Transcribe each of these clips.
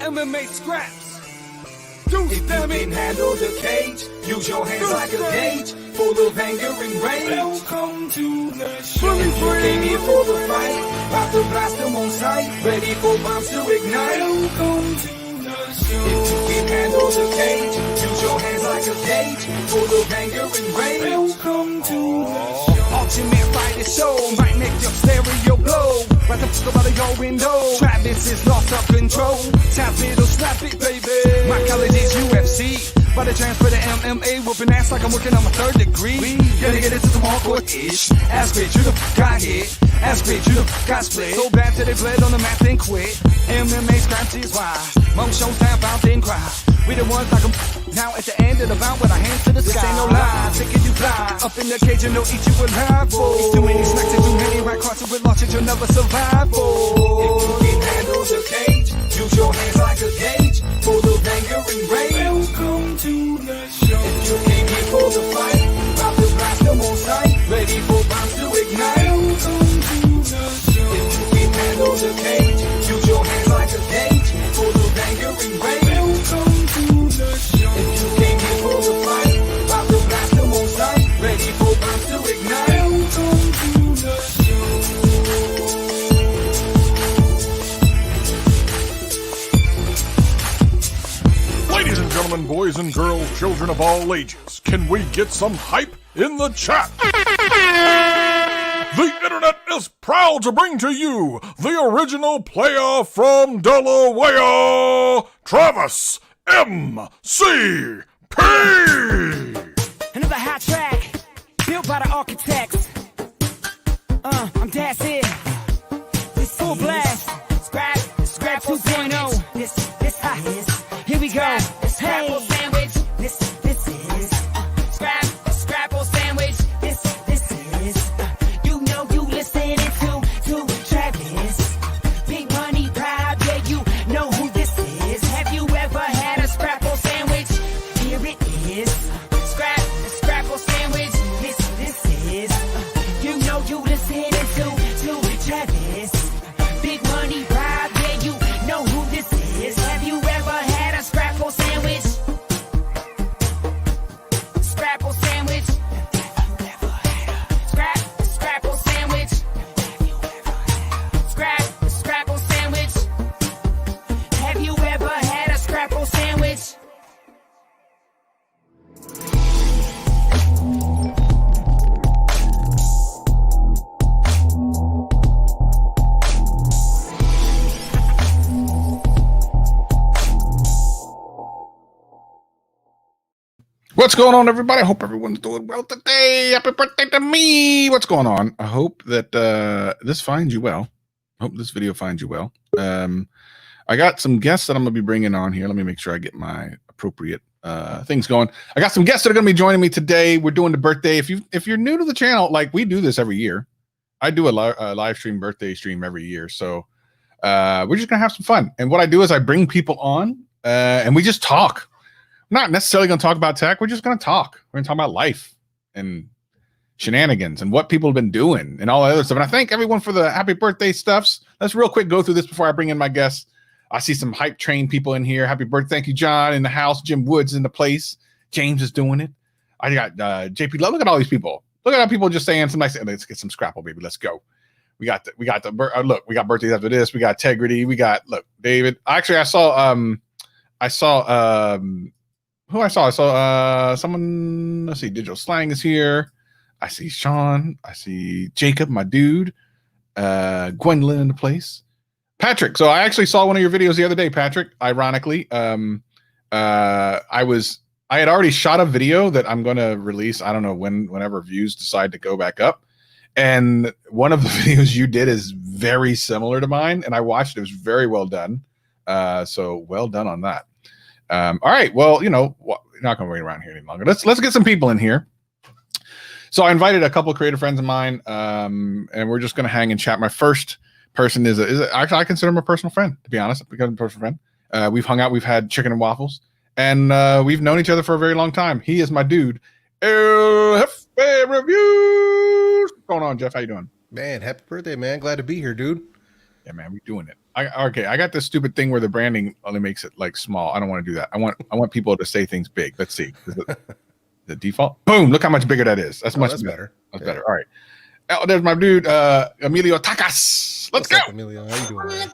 MMA scraps. If you can handle the cage, use your hands like a gauge, full of anger and rage. Welcome to the show. If you came here for the fight, about to blast them on sight, ready for bombs to ignite. Welcome to the show. If you can handle the cage, use your hands like a gauge, full of anger and rage. Welcome to the show. Ultimate fighter show might make your stereo blow. Right the fuck out of your window. Travis is lost of control. Tap it or slap it, baby. My college is UFC. By the transfer to MMA, whooping ass like I'm working on my 3rd degree. Gotta get into some hardcore-ish. Ass bitch, you the fuck got hit. Ass bitch, you the fuck got split. So bad till they bled on the mat and quit. MMA scraps is why. Most shows tap out then cry. We the ones like 'em. Now at the end of the bout with our hands to the sky. This ain't no lie, thinking you fly. Up in the cage and they'll eat you alive, boy. It's too many snacks and too many right crosses with launches you'll never survive, boy. If you can handle the cage, use your hands like a gauge, full of anger and rage. Welcome to the show. If you came here for the fight, about to blast them on sight, ready for bombs to ignite. Welcome to the show. If you can handle the cage, use your hands like a gauge, full of anger and rage. Welcome to the show. If you came here for the fight, about to blast them on sight, ready for bombs to ignite. Welcome to the show. Ladies and gentlemen, boys and girls, children of all ages, can we get some hype in the chat? The internet is proud to bring to you the original player from Delaware, Travis M.C.P. Another hot track, built by the architects. I'm dancing. This full blast. Scrap 2.0. This hot. Here we go. Scrapple sandwich. This is scrapple sandwich. This is. You know you listening to Travis. Big money pride, yeah, you know who this is. Have you ever had a scrapple sandwich? Here it is. Scrapple sandwich. This is. You know you listening to Travis. Big money pride, yeah, you know who this is. Have you ever had a scrapple sandwich? Scrapple sandwich. Scrapple sandwich. Scrapple sandwich. Have you ever had a scrapple sandwich? What's going on, everybody? I hope everyone's doing well today. Happy birthday to me. What's going on? I hope that this finds you well. I hope this video finds you well. I got some guests that I'm going to be bringing on here. Let me make sure I get my appropriate things going. I got some guests that are going to be joining me today. We're doing the birthday. If you're new to the channel, like we do this every year. I do a live stream birthday stream every year. So we're just going to have some fun. And what I do is I bring people on and we just talk. Not necessarily going to talk about tech. We're just going to talk. We're going to talk about life and shenanigans and what people have been doing and all that other stuff. And I thank everyone for the happy birthday stuffs. Let's real quick go through this before I bring in my guests. I see some hype train people in here. Happy birthday. Thank you, John, in the house. Jim Woods in the place. James is doing it. I got JP Love. Look at all these people. Look at how people just saying some nice. Let's get some Scrapple, baby. Let's go. We got look. We got birthdays after this. We got Integrity. We got David. Actually, I saw who I saw someone. Let's see. Digital Slang is here. I see Sean. I see Jacob, my dude. Gwendolyn in the place. Patrick. So I actually saw one of your videos the other day, Patrick. Ironically, I had already shot a video that I'm going to release. I don't know whenever views decide to go back up. And one of the videos you did is very similar to mine, and I watched it. It was very well done. So well done on that. All right. Well, you're not going to wait around here any longer. Let's get some people in here. So I invited a couple of creative friends of mine, and we're just going to hang and chat. My first person is actually I consider him a personal friend, to be honest. Because I'm a personal friend. We've hung out. We've had chicken and waffles, and we've known each other for a very long time. He is my dude. El Jefe Reviews. What's going on, Jeff? How you doing? Man, happy birthday, man. Glad to be here, dude. Yeah, man, we're doing it. Okay, I got this stupid thing where the branding only makes it like small. I don't want to do that. I want people to say things big. Let's see. The default. Boom! Look how much bigger that is. That's much better. That's better. All right. Oh, there's my dude, Emilio Takas. Let's go. Up, Emilio? How you doing, man?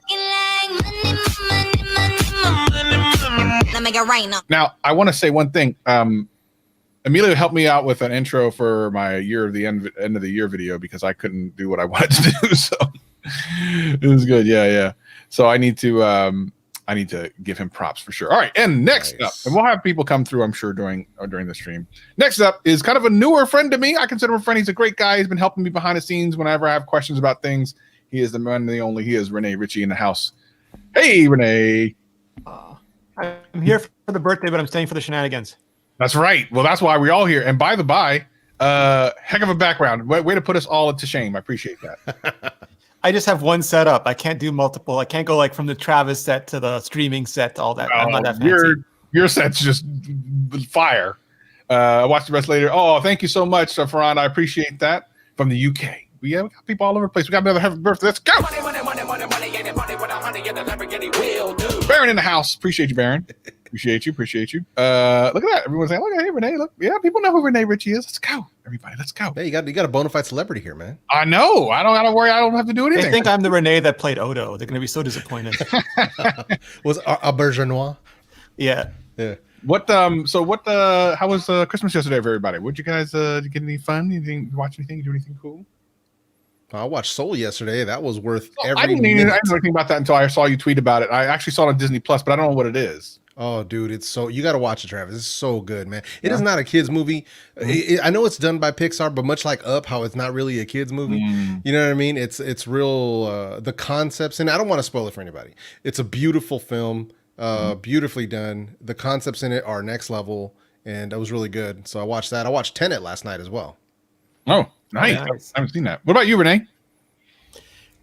Let me get right now. Now, I want to say one thing. Emilio helped me out with an intro for my end of the year video because I couldn't do what I wanted to do. So it was good. Yeah. So I need to give him props for sure. All right, and next up, and we'll have people come through, I'm sure, during the stream. Next up is kind of a newer friend to me. I consider him a friend. He's a great guy. He's been helping me behind the scenes whenever I have questions about things. He is the man, the only. He is Renee Ritchie in the house. Hey, Renee. I'm here for the birthday, but I'm staying for the shenanigans. That's right. Well, that's why we're all here. And by the by, heck of a background. Way to put us all to shame. I appreciate that. I just have one setup. I can't do multiple. I can't go like from the Travis set to the streaming set, all that. I'm not that fancy. Your set's just fire. I watched the rest later. Oh, thank you so much, Farhan. I appreciate that. From the UK. We got people all over the place. We got another happy birthday. Let's go. Baron in the house. Appreciate you, Baron. Appreciate you. Look at that. Everyone's saying, look at hey, Renee. Look, yeah, people know who Renee Ritchie is. Let's go. Everybody, let's go. Hey, you got a bona fide celebrity here, man. I know. I don't gotta worry. I don't have to do anything. They think I'm the Renee that played Odo. They're gonna be so disappointed. Was Auberge Noir? Yeah. What how was Christmas yesterday for everybody? Would you guys get any fun? Anything, watch anything, do anything cool? I watched Soul yesterday. That was worth every I didn't know anything about that until I saw you tweet about it. I actually saw it on Disney Plus, but I don't know what it is. Oh, dude, you got to watch it, Travis. It's so good, man. It is not a kid's movie. I know it's done by Pixar, but much like Up, how it's not really a kid's movie. You know what I mean? It's real. The concepts, and I don't want to spoil it for anybody. It's a beautiful film, beautifully done. The concepts in it are next level, and it was really good. So I watched that. I watched Tenet last night as well. Oh, nice. I haven't seen that. What about you, Renee?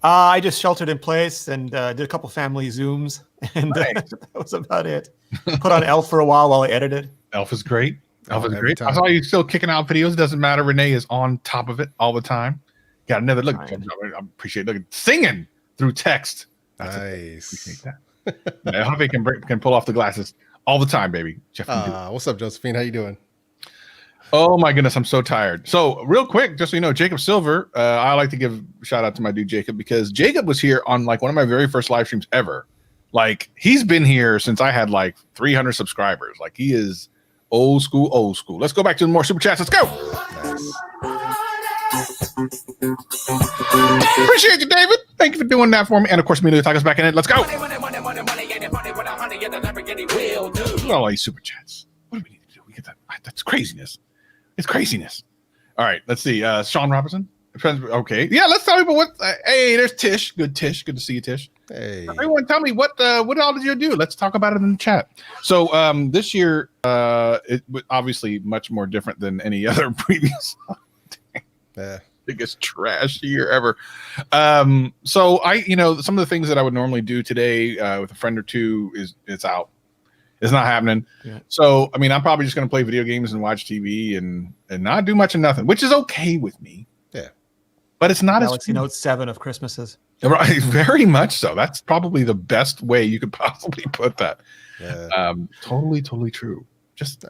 I just sheltered in place and did a couple family Zooms, and that was about it. Put on Elf for a while I edited. Elf is great. Elf is great. I saw you still kicking out videos. It doesn't matter. Renee is on top of it all the time. Got another look. I appreciate singing through text. Nice. Appreciate that. I hope he can pull off the glasses all the time, baby. Jeff, what's up, Josephine? How you doing? Oh my goodness, I'm so tired. So real quick, just so you know, Jacob Silver, I like to give a shout out to my dude Jacob because Jacob was here on like one of my very first live streams ever. Like he's been here since I had like 300 subscribers. Like he is old school. Let's go back to more super chats. Let's go. Nice. Appreciate you, David. Thank you for doing that for me. And of course, Emilio Takas back in it. Let's go. All these super chats. What do we need to do? We get that. That's craziness. It's craziness. All right, let's see. Sean Robertson. Okay, yeah. Let's tell people what. Hey, there's Tish. Good Tish. Good to see you, Tish. Hey, everyone, tell me what all did you do? Let's talk about it in the chat. So this year, it was obviously much more different than any other previous. Biggest trash year ever. So some of the things that I would normally do today with a friend or two it's out. It's not happening. Yeah. So, I mean, I'm probably just going to play video games and watch TV and not do much of nothing, which is okay with me. Yeah. But it's not Galaxy Note 7 of Christmases. Right. Very much so. That's probably the best way you could possibly put that. Yeah. Totally true. Just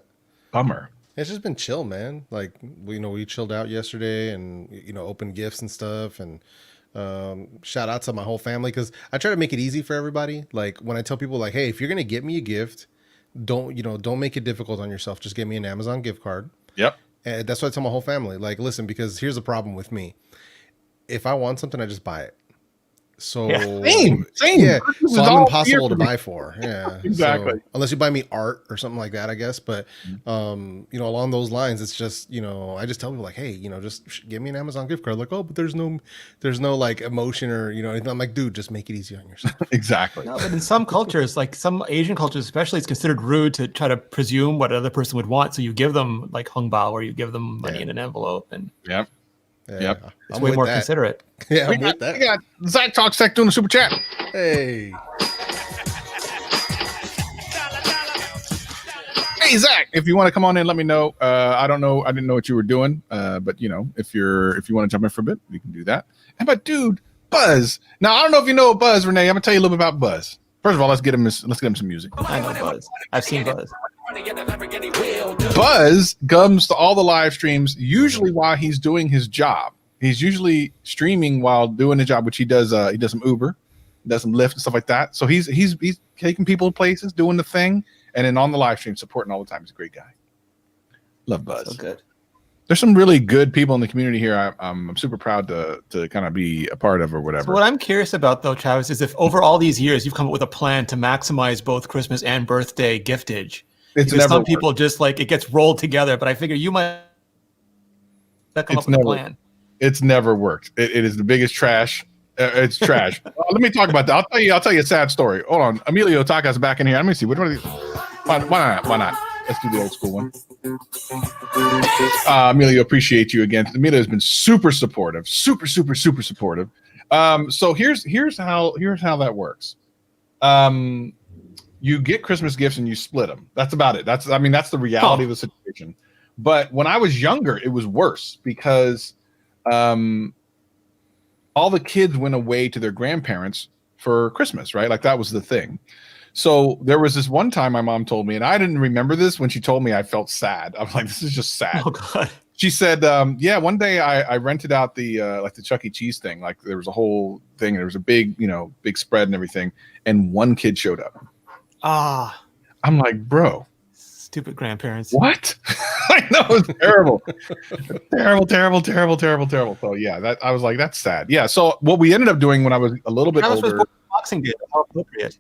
bummer. It's just been chill, man. Like, we chilled out yesterday and, opened gifts and stuff. And shout out to my whole family because I try to make it easy for everybody. Like, when I tell people, like, hey, if you're going to get me a gift, don't make it difficult on yourself. Just get me an Amazon gift card. Yep. And that's what I tell my whole family. Like, listen, because here's the problem with me. If I want something, I just buy it. So same. Yeah. So I'm impossible to buy for. Yeah. Exactly. So, unless you buy me art or something like that, I guess. But along those lines, it's just, I just tell people like, hey, just give me an Amazon gift card. Like, oh, but there's no like emotion or anything. I'm like, dude, just make it easy on yourself. Exactly. No, but in some cultures, like some Asian cultures especially, it's considered rude to try to presume what another person would want. So you give them like hongbao or you give them money in an envelope and yep. Yeah, yep. It's way more considerate. Yeah, we got Zach Talk Sec doing the super chat. Hey, Zach, if you want to come on in, let me know. I don't know. I didn't know what you were doing. But if you want to jump in for a bit, we can do that. And but dude, Buzz. Now I don't know if you know Buzz, Renee. I'm gonna tell you a little bit about Buzz. First of all, let's get him some music. I know Buzz. I've seen Buzz. Buzz comes to all the live streams usually while he's doing his job. He's usually streaming while doing the job, which he does. He does some Uber, does some Lyft and stuff like that. So he's taking people places, doing the thing, and then on the live stream supporting all the time. He's a great guy. Love Buzz. So good. There's some really good people in the community here. I'm super proud to kind of be a part of or whatever. So what I'm curious about though, Travis, is if over all these years you've come up with a plan to maximize both Christmas and birthday giftage. It's because never some people just like it gets rolled together, but I figure you might come up with a plan. It's never worked. It is the biggest trash. It's trash. Let me talk about that. I'll tell you a sad story. Hold on, Emilio Taka's back in here. Let me see. Which one? Why not? Let's do the old school one. Emilio, appreciate you again. Emilio has been super supportive, super supportive. So here's how that works. You get Christmas gifts and you split them. That's about it. That's the reality of the situation. But when I was younger, it was worse because all the kids went away to their grandparents for Christmas, right? Like that was the thing. So there was this one time my mom told me, and I didn't remember this. When she told me, I felt sad. I was like, this is just sad. Oh God. She said, yeah, one day I rented out the like the Chuck E. Cheese thing. Like there was a whole thing. There was a big spread and everything. And one kid showed up. I'm like, bro. Stupid grandparents. What? I know, it's terrible. terrible. So yeah, I was like, that's sad. Yeah. So what we ended up doing when I was a little bit older. Boxing Day. How appropriate.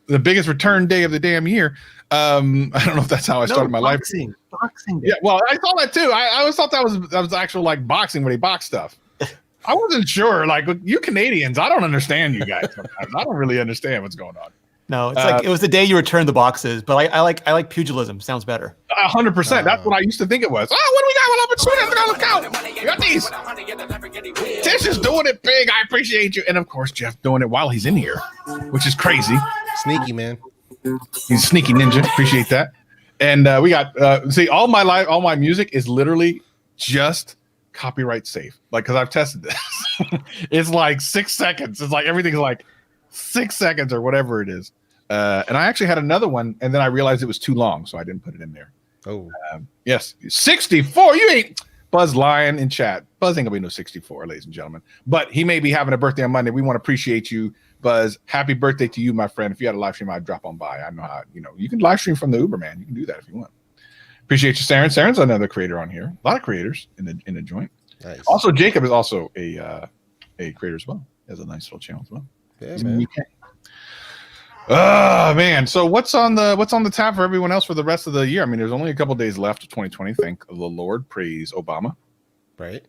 The biggest return day of the damn year. I don't know if that's how I started my life. Boxing Day. Yeah, well, I saw that too. I always thought that was actual like boxing where they box stuff. I wasn't sure. Like you Canadians, I don't understand you guys sometimes. I don't really understand what's going on. No, it's like it was the day you returned the boxes, but I like pugilism. Sounds better. 100%. That's what I used to think it was. Oh, what do we got? Well, let's go. We got these. Tish is doing it big. I appreciate you. And of course, Jeff doing it while he's in here, which is crazy. Sneaky, man. He's a sneaky ninja. Appreciate that. And we got see all my music is literally just copyright safe. Like because I've tested this. It's like 6 seconds. It's like everything's like 6 seconds or whatever it is. And I actually had another one, and then I realized it was too long, so I didn't put it in there. Oh, yes, 64. You ain't Buzz lying in chat. Buzz ain't gonna be no 64, ladies and gentlemen. But he may be having a birthday on Monday. We want to appreciate you, Buzz. Happy birthday to you, my friend. If you had a live stream, I'd drop on by. I know how you can live stream from the Uber, man. You can do that if you want. Appreciate you, Saren. Saren's another creator on here. A lot of creators in the joint. nice. Also, Jacob is also a creator as well. He has a nice little channel as well. Yeah, man. Oh man! So what's on the tab for everyone else for the rest of the year? I mean, there's only a couple days left of 2020. Thank the Lord. Praise Obama. Right.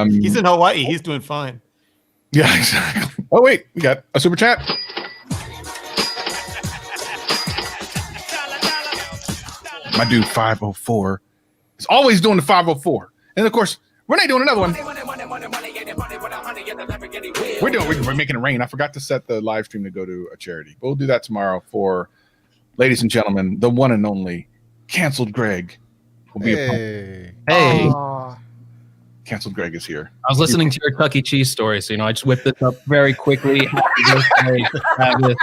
He's in Hawaii. He's doing fine. Yeah, exactly. Oh wait, we got a super chat. My dude 504 is always doing the 504, and of course Renee doing another one. We're making it rain. I forgot to set the live stream to go to a charity. We'll do that tomorrow for, ladies and gentlemen, the one and only Canceled Greg will be Hey. Hey, Canceled Greg is here. I was listening to your Chuck E. Cheese story, so I just whipped this up very quickly. Happy birthday, Travis.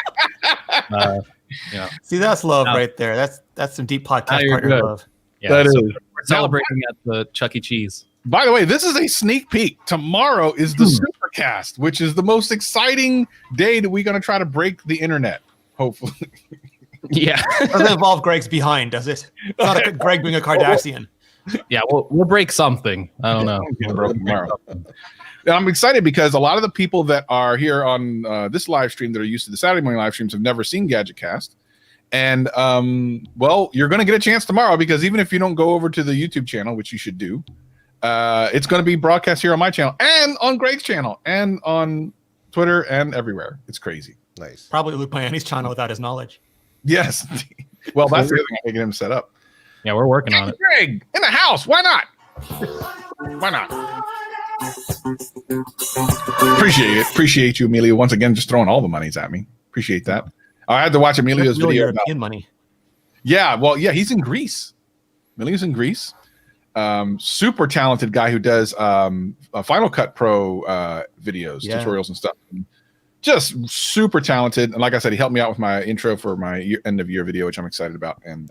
See, that's love right there. That's some deep Now podcast you're partner good. love. Yeah, That so is. we're celebrating at the Chuck E. Cheese. By the way, this is a sneak peek. Tomorrow is the Supercast, which is the most exciting day that we're going to try to break the internet, hopefully. Yeah, Doesn't involve Greg's behind, does it? It's not Greg being a Kardashian. yeah, we'll break something. I don't know. Get broken tomorrow. And I'm excited because a lot of the people that are here on this live stream that are used to the Saturday morning live streams have never seen GadgetCast. And, well, you're going to get a chance tomorrow because even if you don't go over to the YouTube channel, which you should do, it's going to be broadcast here on my channel and on Greg's channel and on Twitter and everywhere. It's crazy. Nice. Probably Luke Miami's channel without his knowledge. Yes. Well, that's the other thing I'm making him set up. Yeah, we're working on it. Greg in the house. Why not? Why not? Appreciate you, Emilio. Once again, just throwing all the monies at me. Appreciate that. I had to watch Emilio's That's really video. European money. Yeah, well, yeah, he's in Greece. Emilio's in Greece. super talented guy who does Final Cut Pro videos, Yeah. tutorials and stuff. Just super talented. And like I said, he helped me out with my intro for my end of year video, which I'm excited about. And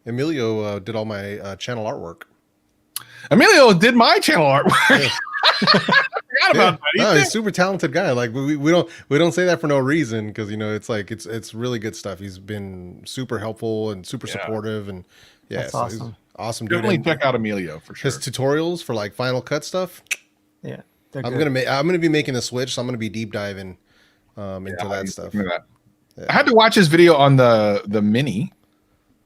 Emilio did all my channel artwork. Emilio did my channel artwork. I forgot about that. No, he's a super talented guy. Like we don't say that for no reason, because it's like it's really good stuff. He's been super helpful and super supportive, and That's so he's awesome. awesome dude. Definitely And check out Emilio for sure. his tutorials for like Final Cut stuff. Yeah, they're I'm good. gonna be making a switch, so I'm gonna be deep diving into that stuff. Look at that. I had to watch his video on the mini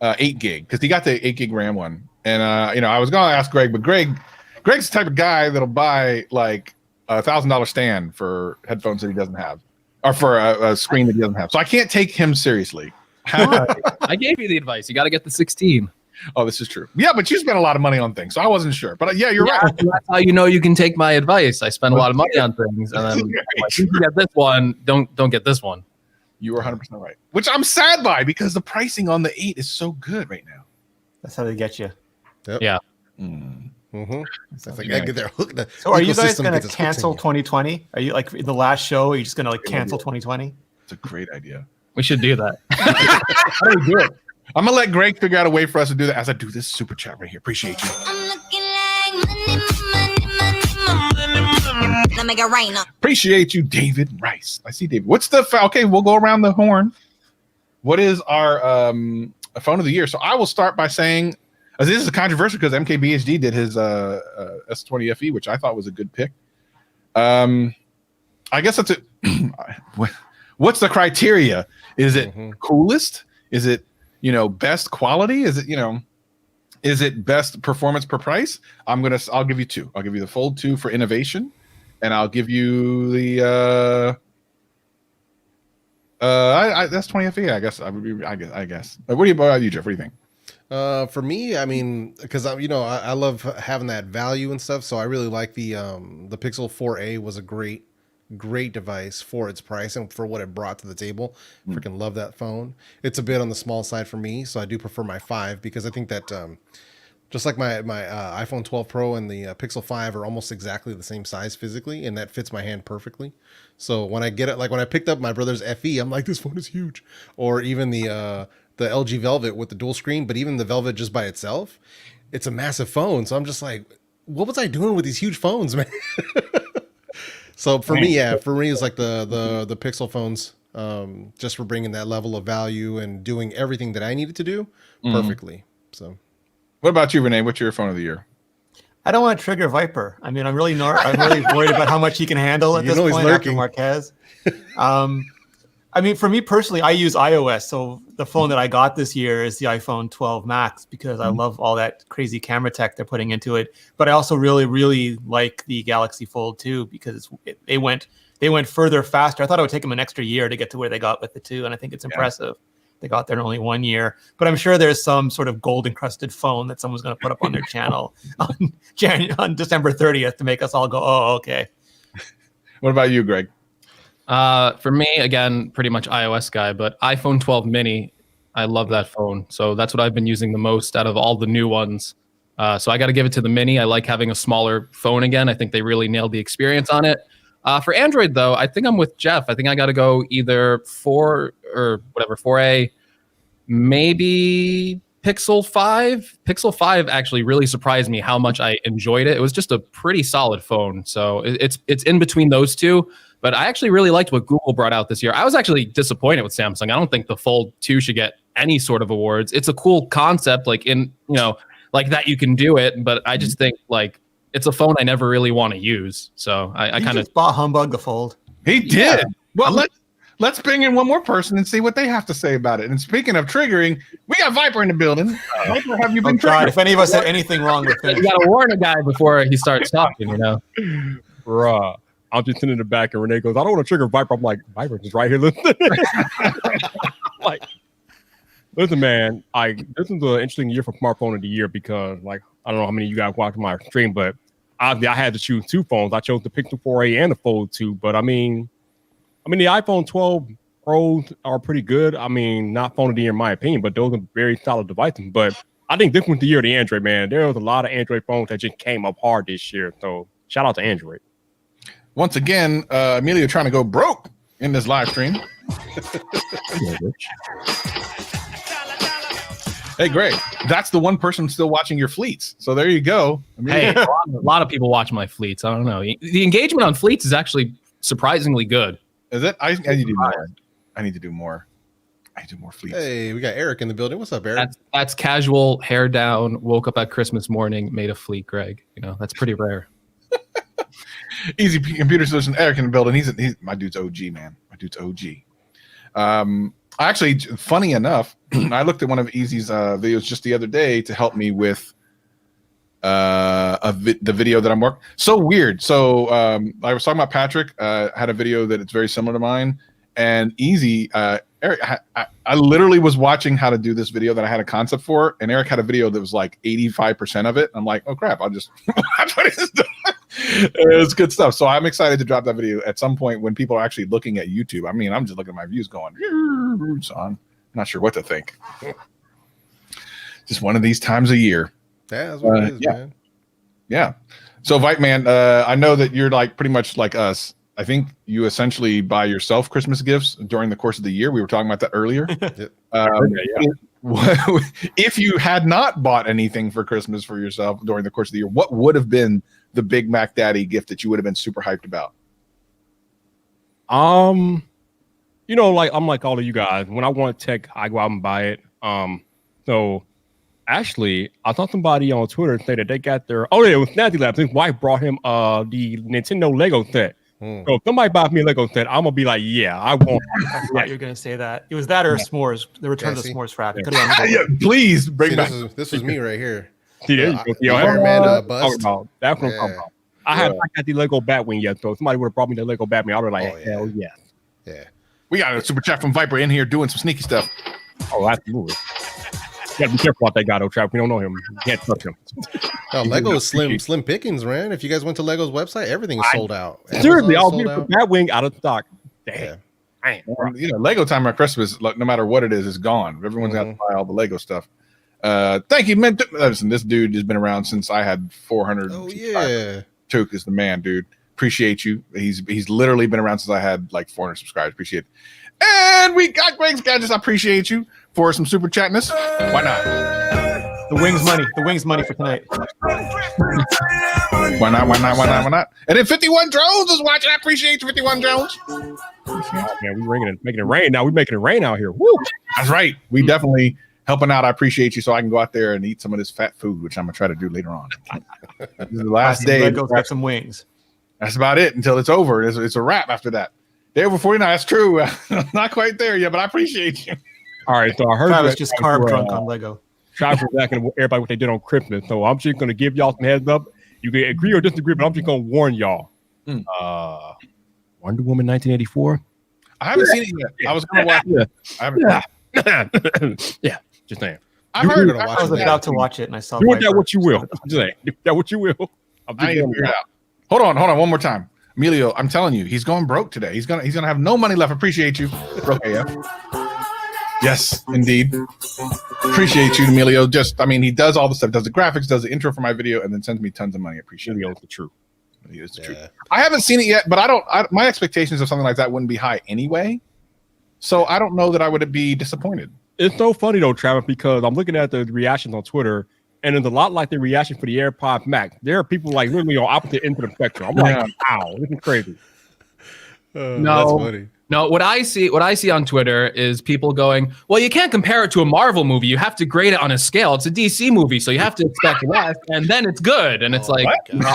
8 gig because he got the 8 gig RAM one, and I was gonna ask Greg, but Greg's the type of guy that'll buy like $1,000 stand for headphones that he doesn't have, or for a screen that he doesn't have. So I can't take him seriously. I gave you the advice. You got to get the 16. Oh, this is true. Yeah, but you spent a lot of money on things, so I wasn't sure. But yeah, you're right. That's how you know you can take my advice. I spend a lot of money on things, and then like, you can get this one. Don't get this one. You were 100% right. Which I'm sad by because the pricing on the 8 is so good right now. That's how they get you. Yep. Yeah. Mm-hmm. It's like I get their hook. The So are you guys ecosystem going gets to its hooks in cancel you. 2020? Are you like in the last show? Are you just going to like cancel 2020? It's a great idea. We should do that. How do we do it? I'm gonna let Greg figure out a way for us to do that as I do this super chat right here. Appreciate you. I'm looking like money. Let me get right now. Appreciate you, David Rice. I see David. What's the okay? We'll go around the horn. What is our phone of the year? So I will start by saying this is controversial because MKBHD did his S20 FE, which I thought was a good pick. I guess that's it. What's the criteria? Is it coolest? Is it best quality? Is it best performance per price? I'll give you 2. I'll give you the Fold 2 for innovation, and I'll give you the that's 20 FE. I guess I guess. What about you, Jeff? What do you think? For me, I mean, because I love having that value and stuff, so I really like the Pixel 4a was a great device for its price and for what it brought to the table. Freaking love that phone. It's a bit on the small side for me, so I do prefer my 5 because I think that just like my iPhone 12 Pro and the Pixel 5 are almost exactly the same size physically, and that fits my hand perfectly. So when I get it, like when I picked up my brother's FE, I'm like, this phone is huge. Or even the LG Velvet with the dual screen, but even the Velvet just by itself, it's a massive phone. So I'm just like, what was I doing with these huge phones, man? So for me, it's like the Pixel phones, just for bringing that level of value and doing everything that I needed to do perfectly. So, what about you, Renee? What's your phone of the year? I don't want to trigger Viper. I mean, I'm really worried about how much he can handle at this he's point after lurking. Marquez. I mean, for me personally, I use iOS. So the phone that I got this year is the iPhone 12 Max because I love all that crazy camera tech they're putting into it. But I also really, really like the Galaxy Fold 2 because they went further faster. I thought it would take them an extra year to get to where they got with the 2, and I think it's impressive. They got there in only 1 year. But I'm sure there's some sort of gold-encrusted phone that someone's going to put up on their channel on December 30th to make us all go, oh, okay. What about you, Greg? For me, again, pretty much iOS guy, but iPhone 12 mini, I love that phone. So that's what I've been using the most out of all the new ones. So I got to give it to the mini. I like having a smaller phone again. I think they really nailed the experience on it. For Android, though, I think I'm with Jeff. I think I got to go either 4A, maybe Pixel 5. Pixel 5 actually really surprised me how much I enjoyed it. It was just a pretty solid phone. So it's in between those two. But I actually really liked what Google brought out this year. I was actually disappointed with Samsung. I don't think the Fold 2 should get any sort of awards. It's a cool concept, like that you can do it. But I just think like it's a phone I never really want to use. So I kind of bought humbug the Fold. He did. Yeah. Well, let's bring in one more person and see what they have to say about it. And speaking of triggering, we got Viper in the building. Viper, have you been triggered? If any of us said anything wrong with it, you got to warn a guy before he starts talking. Bruh. I'm just sitting in the back, and Renee goes, "I don't want to trigger Viper." I'm like, "Viper is right here, listening." Like, listen, man. This is an interesting year for smartphone of the year because, like, I don't know how many of you guys watched my stream, but obviously I had to choose 2 phones. I chose the Pixel 4a and the Fold 2. But I mean, the iPhone 12 Pros are pretty good. I mean, not phone of the year in my opinion, but those are very solid devices. But I think this was the year of the Android, man. There was a lot of Android phones that just came up hard this year. So shout out to Android. Once again, Emilio trying to go broke in this live stream. Hey, Greg, that's the one person still watching your fleets. So there you go. Hey, a lot of people watch my fleets. I don't know. The engagement on fleets is actually surprisingly good. Is it? I need to do more. I need to do more. I need to do more fleets. Hey, we got Eric in the building. What's up, Eric? That's casual, hair down, woke up at Christmas morning, made a fleet, Greg. You know, that's pretty rare. Easy Computer Solution, Eric in the building. He's my dude's OG, man. My dude's OG. Actually, funny enough, I looked at one of Easy's videos just the other day to help me with the video that I'm working. So weird. So I was talking about Patrick. Had a video that it's very similar to mine, and Easy. Eric, I literally was watching how to do this video that I had a concept for, and Eric had a video that was like 85% of it. I'm like, oh crap! I'll just watch what he's doing. It was good stuff. So I'm excited to drop that video at some point when people are actually looking at YouTube. I mean, I'm just looking at my views going, so I'm not sure what to think. Just one of these times a year. Yeah, that's what it is, man. Yeah. So Vite Man, I know that you're like pretty much like us. I think you essentially buy yourself Christmas gifts during the course of the year. We were talking about that earlier. If you had not bought anything for Christmas for yourself during the course of the year, what would have been the Big Mac Daddy gift that you would have been super hyped about? You know, like I'm like all of you guys. When I want tech, I go out and buy it. So actually, I saw somebody on Twitter say that they got their it was Snazzy Labs. His wife brought him the Nintendo Lego set. So if somebody buys me a Lego set, I'm gonna be like, yeah, I want. I thought you were gonna say that. It was that or s'mores. The return of s'mores frap. Yeah, please bring back. This was me right here. See, there you go. Iron Man bust. That's what I'm talking about. I haven't got the Lego Batwing yet, so if somebody would have brought me the Lego Batwing, I would have like, hell yeah. Yeah. We got a super chat from Viper in here doing some sneaky stuff. Oh, absolutely. You gotta be careful about that guy, though, Trap. We don't know him. You can't touch him. No, Lego is slim pickings, man. If you guys went to Lego's website, everything is sold out. Seriously, I'll be out. Batwing out of stock. Damn. Yeah. You know, Lego time at Christmas, no matter what it is gone. Everyone's got to buy all the Lego stuff. Thank you, man. Listen, this dude has been around since I had 400. Oh yeah, Took is the man, dude. Appreciate you. He's literally been around since I had like 400 subscribers. Appreciate it. And we got Greg's Gadgets. I appreciate you for some super chatness. Why not? The wings money for tonight. Why not? And then 51 Drones is watching. I appreciate you, 51 Drones. Man, we're making it rain now. We're making it rain out here. Woo! That's right. We definitely helping out. I appreciate you, so I can go out there and eat some of this fat food, which I'm gonna try to do later on. This is the last day. Go get some wings. That's about it until it's over. It's a wrap after that. Day over 49. That's true. Not quite there yet, but I appreciate you. All right, so I heard I was just carb drunk on Lego. Travis was asking everybody what they did on Christmas, so I'm just gonna give y'all some heads up. You can agree or disagree, but I'm just gonna warn y'all. Wonder Woman 1984. I haven't seen it yet. I was gonna watch it. I haven't. Yeah, just saying. I heard. I was about to watch it, and I saw. Do with that what you will. I'm just saying. Do that what you will. I need to figure it out. Hold on, one more time. Emilio, I'm telling you, he's going broke today. He's gonna have no money left. Appreciate you, broke AF. Yes, indeed. Appreciate you, Emilio. He does all the stuff, does the graphics, does the intro for my video, and then sends me tons of money. Appreciate it. The truth. He is the truth. I haven't seen it yet, but my expectations of something like that wouldn't be high anyway. So I don't know that I would be disappointed. It's so funny though, Travis, because I'm looking at the reactions on Twitter, and it's a lot like the reaction for the AirPods Max. There are people like literally on opposite ends of the spectrum. I'm like, wow, this is crazy. That's funny. No, what I see on Twitter is people going, well, you can't compare it to a Marvel movie. You have to grade it on a scale. It's a DC movie, so you have to expect less, and then it's good. And it's like, no,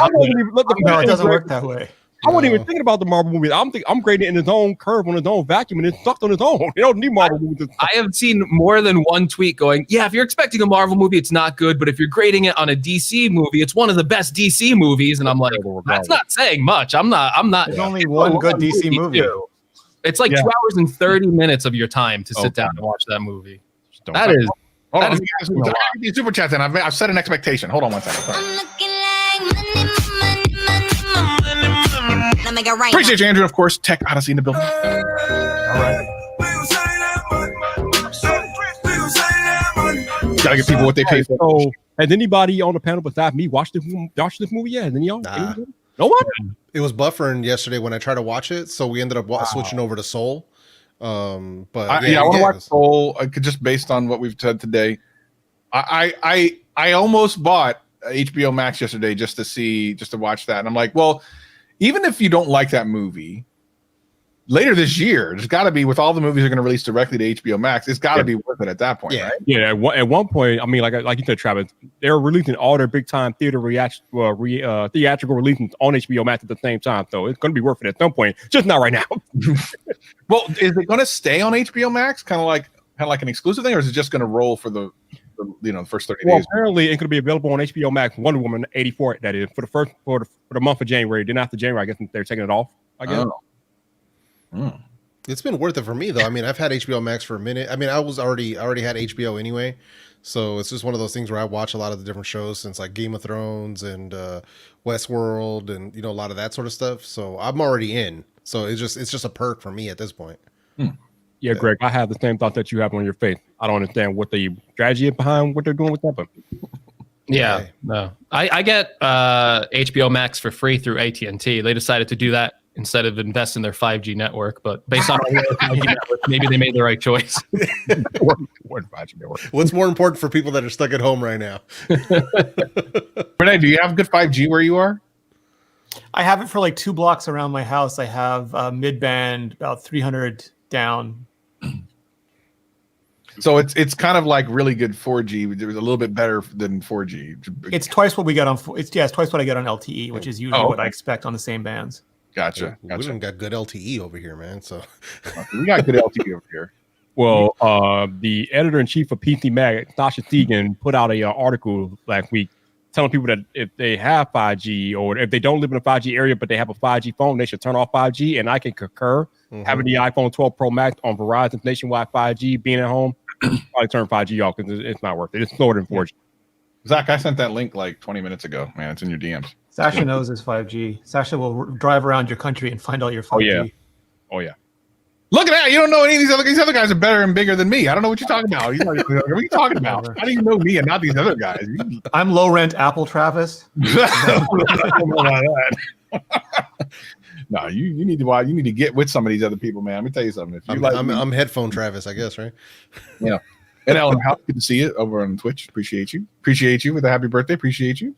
it doesn't work that way. I wasn't even thinking about the Marvel movies. I'm grading it in its own curve on its own vacuum, and it sucked on its own. You don't need Marvel movies. I have seen more than one tweet going, yeah, if you're expecting a Marvel movie, it's not good. But if you're grading it on a DC movie, it's one of the best DC movies. And I'm like, that's not saying much. I'm not. There's only one good DC movie. It's like 2 hours and 30 minutes of your time to sit down and watch that movie. That is. Hold on. Super chat then. I've set an expectation. Hold on one second. Appreciate you, Andrew. Of course, Tech Odyssey in the building. All right. Gotta give people what they pay for. So, has anybody on the panel besides me watched this movie yet? Has any y'all? Nah. Nobody? It was buffering yesterday when I tried to watch it, so we ended up switching over to Soul. But I want to watch Soul just based on what we've said today. I almost bought HBO Max yesterday just to watch that, and I'm like, well, even if you don't like that movie, later this year, there's got to be, with all the movies they're going to release directly to HBO Max, it's got to be worth it at that point, right? Yeah. At one point, I mean, like you said, Travis, they're releasing all their big time theatrical releases on HBO Max at the same time, so it's going to be worth it at some point. Just not right now. Well, is it going to stay on HBO Max, kind of like an exclusive thing, or is it just going to roll for the first 30 days? Apparently, it's going to be available on HBO Max. Wonder Woman 84, that is, for the month of January. Then after January, I guess they're taking it off. I guess. It's been worth it for me though. I mean, I've had HBO Max for a minute. I mean, I already had HBO anyway, so it's just one of those things where I watch a lot of the different shows since like Game of Thrones and Westworld and a lot of that sort of stuff. So I'm already in. So it's just a perk for me at this point. Yeah, Greg, I have the same thought that you have on your face. I don't understand what the strategy is behind what they're doing with that, but Yeah, Okay. no. I get HBO Max for free through AT&T. They decided to do that instead of invest in their 5G network. But based on their 5G network, maybe they made the right choice. What's more important for people that are stuck at home right now? Renee, do you have good 5G where you are? I have it for like 2 blocks around my house. I have mid-band, about 300 down. So it's kind of like really good 4G. It was a little bit better than 4G. It's twice what we get on. It's twice what I get on LTE, which is usually what I expect on the same bands. Gotcha. We even got good LTE over here, man. So We got good LTE over here. well, the editor-in-chief of PC Mag, Sasha Segan, put out a article last week telling people that if they have 5G or if they don't live in a 5G area but they have a 5G phone, they should turn off 5G. And I can concur. Having the iPhone 12 Pro Max on Verizon's nationwide 5G, being at home, probably turn 5G off because it's not worth it. It's slower than 4G. Zach, I sent that link like 20 minutes ago. Man, it's in your DMs. Sasha knows his 5G. Sasha will drive around your country and find all your 5G. Oh yeah. Look at that. You don't know any of these other guys are better and bigger than me. I don't know what you're talking about. What are you talking about? How do you know me and not these other guys? I'm low rent Apple Travis. No, you need to get with some of these other people, man. Let me tell you something. If you I'm headphone Travis, I guess, right? Yeah. And Ellen, how good to see you over on Twitch. Appreciate you with a happy birthday. Appreciate you.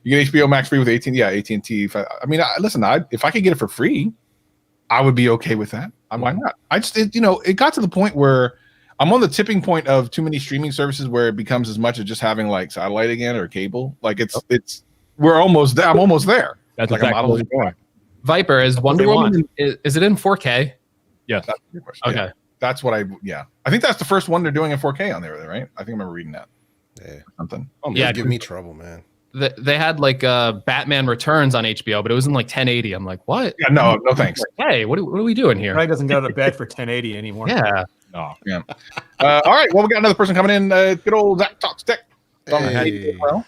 You get HBO Max free with AT&T. Yeah, AT&T. Listen, if I could get it for free, I would be okay with that. Why not? It got to the point where I'm on the tipping point of too many streaming services where it becomes as much as just having like satellite again or cable. Like we're almost there. I'm almost there. That's like exactly what you're doing. Viper, is Wonder Woman, is it in 4K? Yes. That's your question. Okay. Yeah. That's what I think that's the first one they're doing in 4K on there, right? I think I remember reading that. Yeah. Something. Yeah, Give me trouble, man. They had like Batman Returns on HBO, but it was in like 1080. I'm like, what? Yeah, no thanks. Hey, what are we doing here? Probably doesn't go to bed for 1080 anymore. Yeah. No. Yeah. All right. Well, we got another person coming in. Good old Zach Talks Tech. Hey. Well,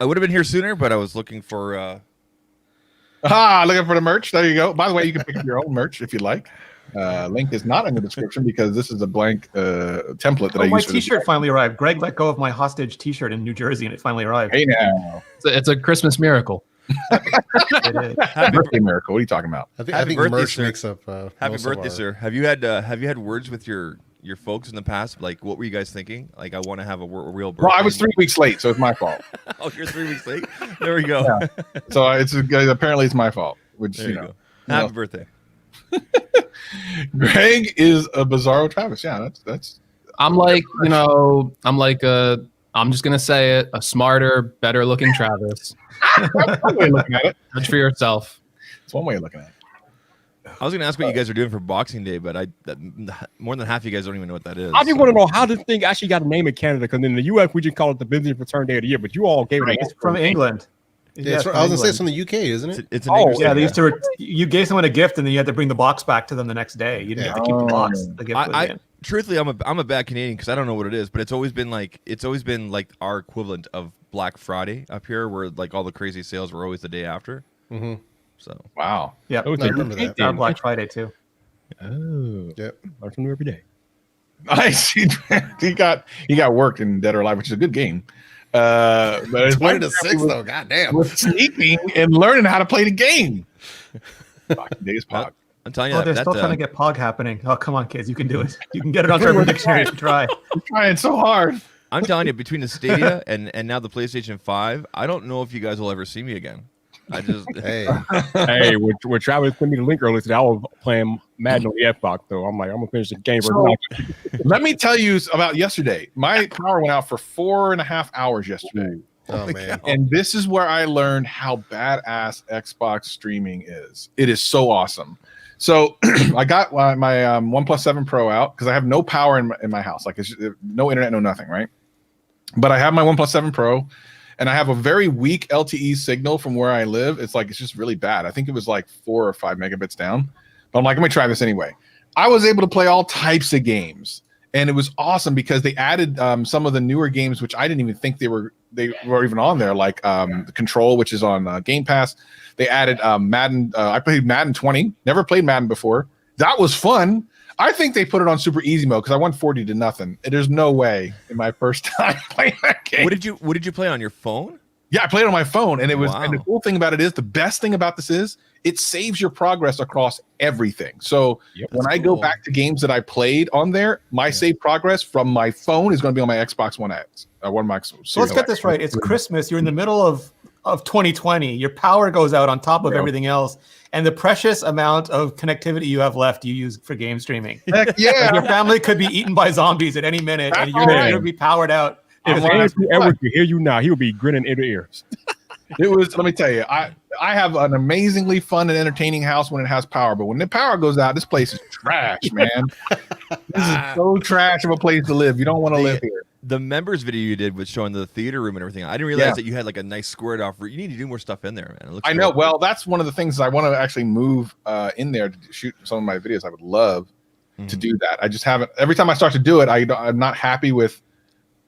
I would have been here sooner, but I was looking for. Looking for the merch. There you go. By the way, you can pick up your own merch if you'd like. Link is not in the description because this is a blank template that I my use. For T-shirt finally arrived. Greg let go of my hostage T-shirt in New Jersey, and it finally arrived. Hey now, It's a Christmas miracle. It is. birthday miracle. What are you talking about? I Happy think birthday, merch sir. makes up. Happy most of birthday, our- sir. Have you had words with your folks in the past? Like, what were you guys thinking? Like, I want to have a real birthday. Well, I was 3 weeks late, so it's my fault. Oh, you're 3 weeks late. There we go. Yeah. So apparently it's my fault. Which There you go. Happy birthday. Greg is a bizarro Travis. Yeah, that's. I'm just gonna say it, a smarter, better looking Travis. One way of looking at it. Judge for yourself. It's one way of looking at it. I was going to ask what you guys are doing for Boxing Day, but more than half of you guys don't even know what that is. I just want to know how this thing actually got a name in Canada, because in the US we just call it the Business Return Day of the Year, but you all gave it. It's from England. Yeah, I was gonna say it's from the UK, isn't it? It's an English Yeah, thing, they used to. You gave someone a gift, and then you had to bring the box back to them the next day. You didn't get to keep the box. The gift was in. Truthfully, I'm a bad Canadian because I don't know what it is, but it's always been like our equivalent of Black Friday up here, where like all the crazy sales were always the day after. Mm-hmm. So wow, yeah, I remember that. Our Black Friday too. Oh, Yep. learn from you every day. Nice. He got worked in Dead or Alive, which is a good game. But his 20 to wife 6 though. Goddamn. was sneaking and learning how to play the game. Fucking days Pog. I'm telling you, Oh, they're that, still trying to get Pog happening. Oh, come on, kids, you can do it. You can get it on Turbo Dictionary if you try. I'm trying so hard. I'm telling you, between the Stadia and now the PlayStation 5, I don't know if you guys will ever see me again. I just Hey, Hey, when Travis sent me the link earlier today, I was playing Madden on the Xbox, though. I'm like, I'm gonna finish the game right now. Let me tell you about yesterday. My power went out for 4.5 hours yesterday. oh man. And this is where I learned how badass Xbox streaming is. It is so awesome. So I got my OnePlus 7 Pro out because I have no power in my house. Like, it's no internet, no nothing, right? But I have my OnePlus 7 Pro, and I have a very weak LTE signal from where I live. It's just really bad. I think it was like 4 or 5 megabits down. But I'm like, let me try this anyway. I was able to play all types of games, and it was awesome because they added some of the newer games, which I didn't even think they were even on there, like the Control, which is on Game Pass. They added Madden. I played Madden 20. Never played Madden before. That was fun. I think they put it on super easy mode because I won 40-0. There's no way in my first time playing that game. What did you play on your phone? Yeah, I played it on my phone, and it was. Wow. And the cool thing about it is, the best thing about this is, it saves your progress across everything. So when I go back to games that I played on there, my saved progress from my phone is going to be on my Xbox One X. One Max. So let's get this right. It's Christmas. You're in the middle of 2020. Your power goes out on top of everything else, and the precious amount of connectivity you have left, you use for game streaming. Heck yeah. Like, your family could be eaten by zombies at any minute, and you're going to be powered out. If Andrew Edwards could hear you now, he would be grinning ear to ears. It was. Let me tell you, I have an amazingly fun and entertaining house when it has power, but when the power goes out, this place is trash, man. This is so trash of a place to live. You don't want to live here. The members video you did with showing the theater room and everything. I didn't realize that you had like a nice squared off. You need to do more stuff in there, man. It looks I know. Well, that's one of the things I want to actually move in there to shoot some of my videos. I would love to do that. I just haven't. Every time I start to do it, I'm not happy with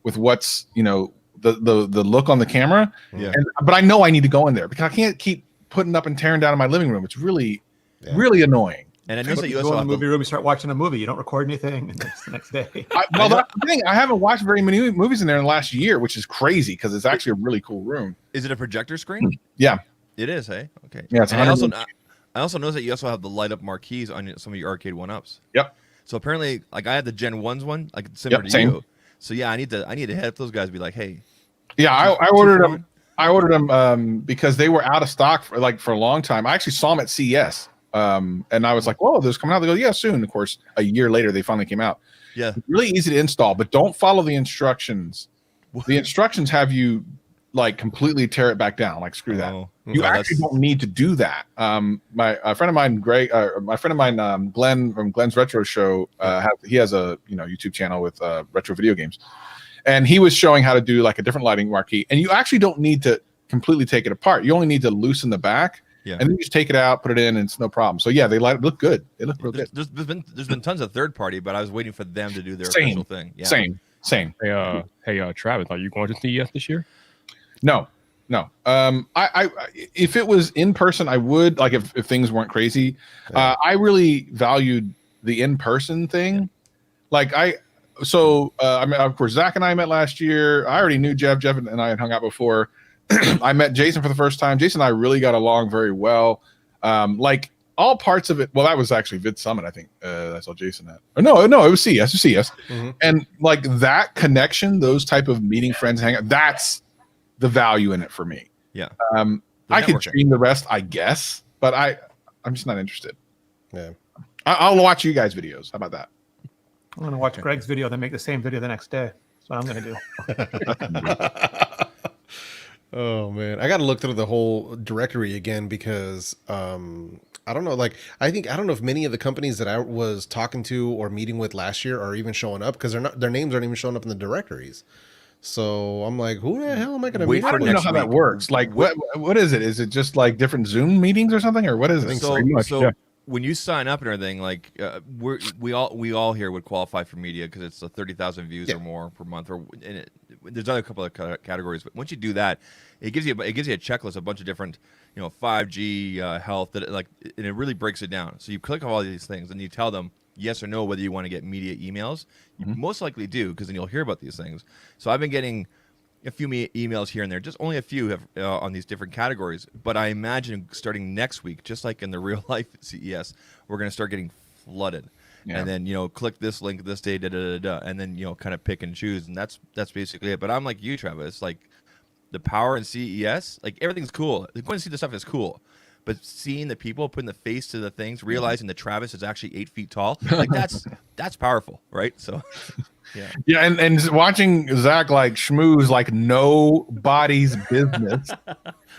what's the look on the camera. Yeah. But I know I need to go in there because I can't keep putting up and tearing down in my living room. It's really annoying. And I noticed that you go also in the movie room, you start watching a movie. You don't record anything. And it's the next day. That's the thing. I haven't watched very many movies in there in the last year, which is crazy because it's actually a really cool room. Is it a projector screen? Yeah, it is. Hey, okay. Yeah, it's and I also noticed that you also have the light up marquees on some of your arcade 1-ups. Yep. So apparently, like I had the Gen 1s one, like similar to same. you. So yeah, I need to hit up those guys and be like, hey. Yeah, I ordered them. I ordered them because they were out of stock for a long time. I actually saw them at CES. And I was like, "Whoa, this coming out." They go, "Yeah, soon." Of course, a year later, they finally came out. Yeah, it's really easy to install, but don't follow the instructions. The instructions have you like completely tear it back down. Like, screw that. You actually don't need to do that. My friend of mine, Greg, Glenn from Glenn's Retro Show, he has a YouTube channel with retro video games, and he was showing how to do like a different lighting marquee. And you actually don't need to completely take it apart. You only need to loosen the back. Yeah. And then you just take it out, put it in, and it's no problem. So yeah, they look good. They look real good. There's been tons of third party, but I was waiting for them to do their official thing. Yeah. Same. Hey, Travis, are you going to CES this year? No. I if it was in person, I would, like, if things weren't crazy. I really valued the in person thing. Like I mean, of course, Zach and I met last year. I already knew Jeff. Jeff and I had hung out before. I met Jason for the first time. Jason and I really got along very well. Like all parts of it. Well, that was actually Vid Summit, I think. I saw Jason at. Or no, it was CES. Mm-hmm. And like that connection, those type of meeting friends, hang out. That's the value in it for me. Yeah. I could stream the rest, I guess, but I'm just not interested. Yeah. I'll watch you guys' videos. How about that? I'm going to watch Greg's video, then make the same video the next day. That's what I'm going to do. Oh man, I got to look through the whole directory again because I don't know. Like, I don't know if many of the companies that I was talking to or meeting with last year are even showing up because their names aren't even showing up in the directories. So I'm like, who the hell am I going to meet? I don't know how that works. Like, what is it? Is it just like different Zoom meetings or something, or what is it? So when you sign up and everything, like we all here would qualify for media because it's 30,000 views or more per month, there's other couple of categories. But once you do that, it gives you a checklist, a bunch of different 5G health and it really breaks it down. So you click on all these things and you tell them yes or no whether you want to get media emails. You Mm-hmm. most likely do, because then you'll hear about these things. So I've been getting a few emails here and there, just only a few have on these different categories. But I imagine starting next week, just like in the real life CES, we're going to start getting flooded. Yeah. And then, click this link this day, and then, kind of pick and choose. And that's basically it. But I'm like you, Travis, like the power in CES, like everything's cool. Going to see the stuff is cool. But seeing the people, putting the face to the things, realizing that Travis is actually 8 feet tall, like that's powerful, right? So, yeah. Yeah, and watching Zach like schmooze like nobody's business.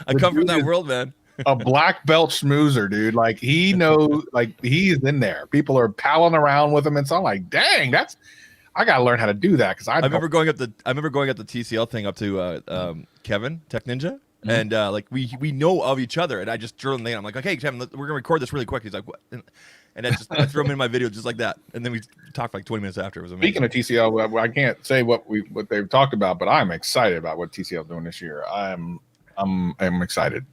I come from that world, man. A black belt schmoozer, dude. Like he knows, like he's in there. People are palling around with him, and so I'm like, dang, I gotta learn how to do that because I remember going up the TCL thing up to Kevin Tech Ninja. And like we know of each other, and I just drew him in. I'm like, okay, Kevin, we're gonna record this really quick. He's like, what? And I threw him in my video just like that, and then we talked for like 20 minutes after. It was amazing. Speaking of TCL, I can't say what they've talked about, but I'm excited about what TCL is doing this year. I'm excited.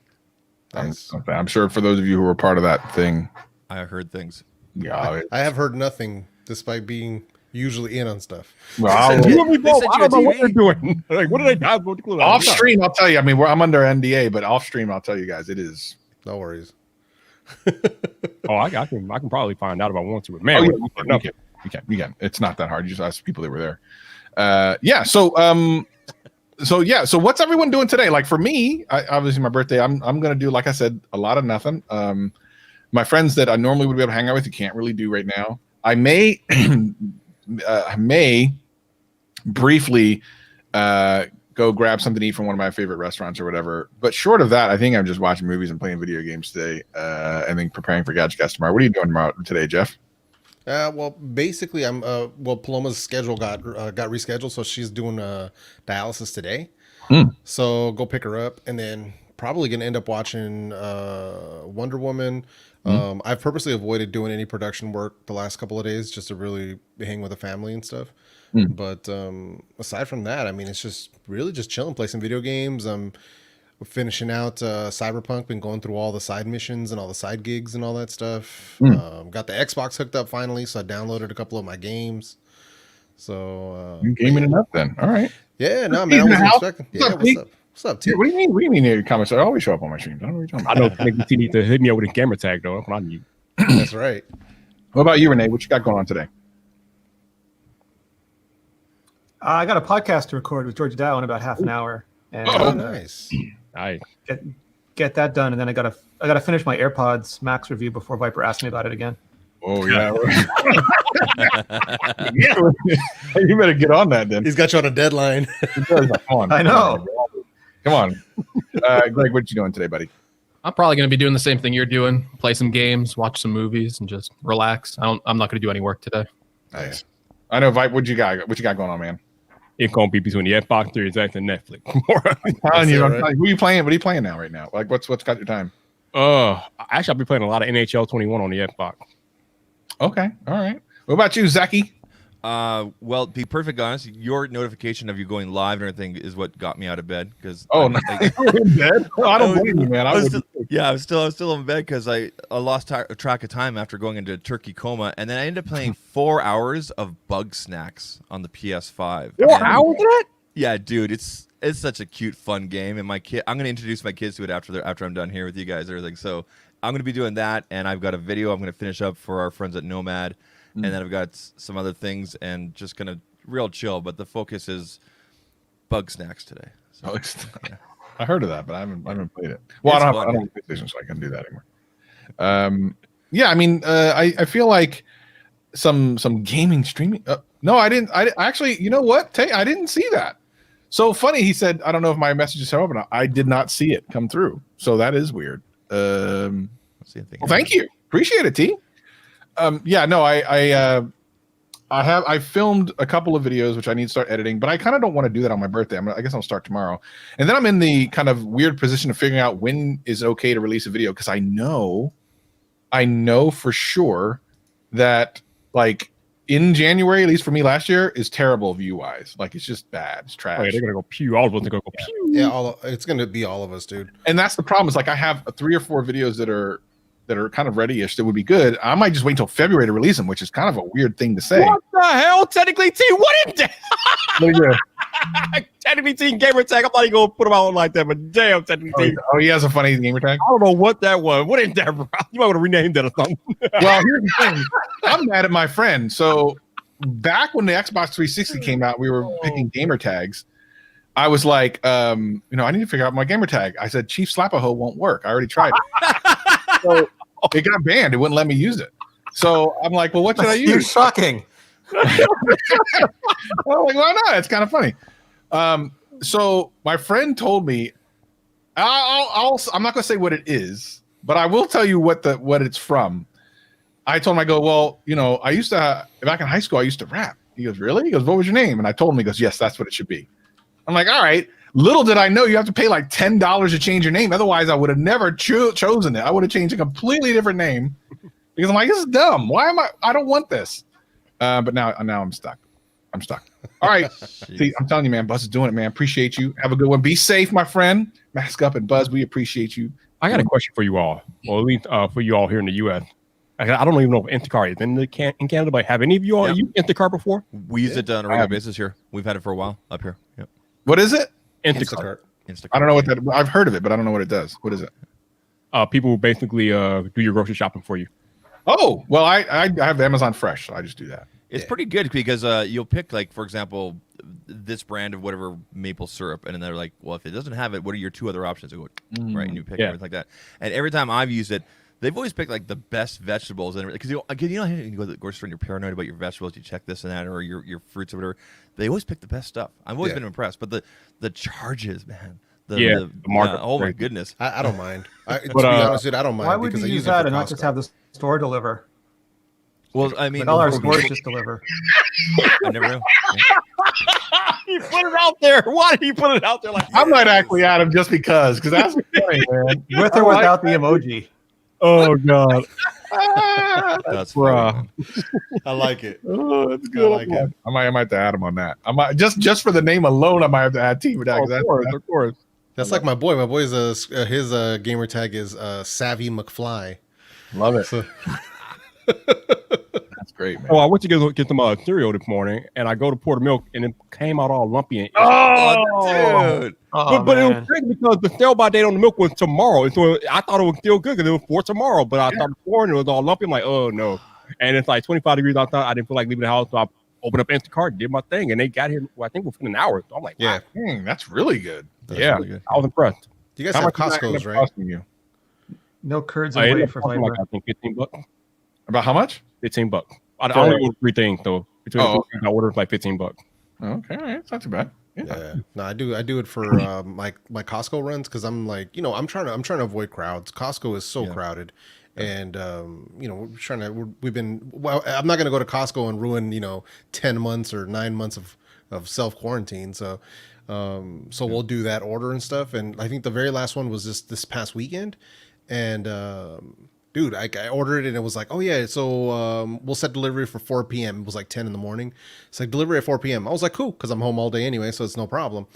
Nice. I'm sure for those of you who were part of that thing, I heard things. Yeah, I have heard nothing, despite being usually in on stuff. well, You and me both. I don't know what TV. they're doing. Like, what do they have? off stream, I'll tell you. I mean, I'm under NDA, but off stream, I'll tell you guys, it is. No worries. Oh, I can probably find out if I want to. But man, Oh, yeah, you can. It's not that hard. You just ask people that were there. Yeah. So what's everyone doing today? Like for me, obviously my birthday, I'm gonna do, like I said, a lot of nothing. My friends that I normally would be able to hang out with, you can't really do right now. I may briefly go grab something to eat from one of my favorite restaurants or whatever. But short of that, I think I'm just watching movies and playing video games today, and then preparing for GadgetCast tomorrow. What are you doing today, Jeff? Well, basically, I'm Paloma's schedule got rescheduled, so she's doing dialysis today. So go pick her up, and then probably gonna end up watching Wonder Woman. I've purposely avoided doing any production work the last couple of days just to really hang with the family and stuff. But aside from that, I mean, it's just really just chilling, play some video games. I'm finishing out Cyberpunk, been going through all the side missions and all the side gigs and all that stuff. Got the Xbox hooked up finally, so I downloaded a couple of my games. So You're gaming enough then. All right. yeah, no man, I wasn't expecting. Yeah, what's up? What's up, Yeah, T? what do you mean? What do you mean your comments always show up on my streams? I don't know what you're I talking know NXT need to hit me up with a camera tag though. That's what I need. That's right. What about you, Renee? What you got going on today? I got a podcast to record with George Dow in about half an hour, and Oh, nice. I get that done, and then I gotta finish my AirPods Max review before Viper asks me about it again. Oh yeah. You better get on that then. He's got you on a deadline. Come on. I know. Come on. Greg, what you doing today, buddy? I'm probably going to be doing the same thing you're doing: play some games, watch some movies, and just relax. I'm not going to do any work today. Nice. I know, Vipe. What you got going on, man? it's gonna be between the Xbox Series X and Netflix. I'm telling you, who are you playing? What are you playing now right now? Like what's got your time? Actually, I'll be playing a lot of NHL 21 on the Xbox. Okay, all right. What about you, Zaki? Well, to be perfectly honest, your notification of you going live and everything is what got me out of bed because in bed? I don't blame you, man. I was still in bed because I lost track of time after going into a turkey coma, and then I ended up playing 4 hours of Bug Snacks on the PS5. 4 hours of that? Yeah, dude, it's such a cute, fun game, and I'm gonna introduce my kids to it after I'm done here with you guys and everything. So I'm gonna be doing that, and I've got a video I'm gonna finish up for our friends at Nomad. And then I've got some other things and just gonna real chill, but the focus is Bug Snacks today. So, yeah. I heard of that, but I haven't played it. Well, I don't have a PlayStation, so I can't do that anymore. Yeah, I mean, I feel like some gaming streaming. No, I didn't. I actually, you know what? I didn't see that. So funny. He said, I don't know if my messages show up or not. I did not see it come through. So that is weird. Well, thank you. Appreciate it, T. Yeah, no, I filmed a couple of videos which I need to start editing, but I kind of don't want to do that on my birthday. I guess I'll start tomorrow. And then I'm in the kind of weird position of figuring out when is okay to release a video, because I know for sure that like in January, at least for me last year, is terrible view wise. Like it's just bad. It's trash. Oh, yeah, they're gonna go pew. All of us are gonna go pew. Yeah, it's gonna be all of us, dude. And that's the problem. Is like I have 3 or 4 videos that are that are kind of ready-ish that would be good. I might just wait until February to release them, which is kind of a weird thing to say. What the hell? Technically T, what is that? What do you do? Technically T gamer tag. I'm not even gonna put him out like that, but damn, technically T. Oh, he has a funny gamer tag. I don't know what that was. What is that, bro? You might want to rename that or something. Well, here's the thing. I'm mad at my friend. So back when the Xbox 360 came out, we were picking gamer tags. I was like, I need to figure out my gamer tag. I said, Chief Slap-a-Hoe won't work. I already tried it. So it got banned. It wouldn't let me use it. So I'm like, well, what should I use? Shocking. I'm like, why not? It's kind of funny. So my friend told me, I'm not going to say what it is, but I will tell you what it's from. I told him, I go, well, I used to, back in high school, I used to rap. He goes, really? He goes, what was your name? And I told him, he goes, yes, that's what it should be. I'm like, all right. Little did I know you have to pay like $10 to change your name. Otherwise, I would have never chosen it. I would have changed a completely different name because I'm like, this is dumb. Why am I don't want this. But now I'm stuck. I'm stuck. All right. See, I'm telling you, man, Buzz is doing it, man. Appreciate you. Have a good one. Be safe, my friend. Mask up, and Buzz, we appreciate you. I got a question for you all, or at least for you all here in the U.S. I don't even know if Instacart is in Canada, but have any of you all used Instacart before? We use it on a regular basis here. We've had it for a while up here. Yep. What is it? Instacart. I don't know what that. I've heard of it, but I don't know what it does. What is it? People will basically do your grocery shopping for you. Oh, well, I have Amazon Fresh, so I just do that. It's pretty good because you'll pick, like, for example, this brand of whatever maple syrup, and then they're like, well, if it doesn't have it, what are your two other options? I go, right, and you pick everything like that. And every time I've used it, they've always picked like the best vegetables, and because you know how you go to the grocery store and you're paranoid about your vegetables, you check this and that, or your fruits or whatever. They always pick the best stuff. I've always been impressed, but the charges, man. The market. Oh my goodness, I don't mind. To be honest, I don't mind. Why would you use that and not just have the store deliver? Well, I mean, all our stores just deliver. I never know. He put it out there. Why did he put it out there? Like I might actually add him just because that's funny, man. With or without the emoji. Oh god, that's funny. I like it. Oh, that's good. I like it. I might have to add him on that. I might just for the name alone. I might have to add T for that. Of course. That's like my boy. My boy's his gamer tag is Savvy McFly. Love it. So, that's great, man. Oh, I went to get some cereal this morning, and I go to pour the milk, and it came out all lumpy. And dude! But it was great because the sell-by date on the milk was tomorrow, and so I thought it was still good because it was for tomorrow. But I started pouring, it was all lumpy. I'm like, oh no! And it's like 25 degrees outside. I didn't feel like leaving the house, so I opened up Instacart, did my thing, and they got here. I think within an hour. So I'm like, wow. That's really good. Really good. I was impressed. You guys have Costco's, right? No curds and whey for flavor. Like, I think $15. About how much? $15. I only ordered 3 things, so between I ordered like $15. Okay, all right, it's not too bad. Yeah. No, I do it for my Costco runs because I'm like, I'm trying to avoid crowds. Costco is so crowded, and we've been I'm not gonna go to Costco and ruin 10 months or 9 months of self quarantine. So we'll do that order and stuff. And I think the very last one was this past weekend, and dude, I ordered it and it was like, oh yeah, so we'll set delivery for 4 p.m. It was like 10 in the morning. It's like delivery at 4 p.m. I was like, cool, because I'm home all day anyway, so it's no problem.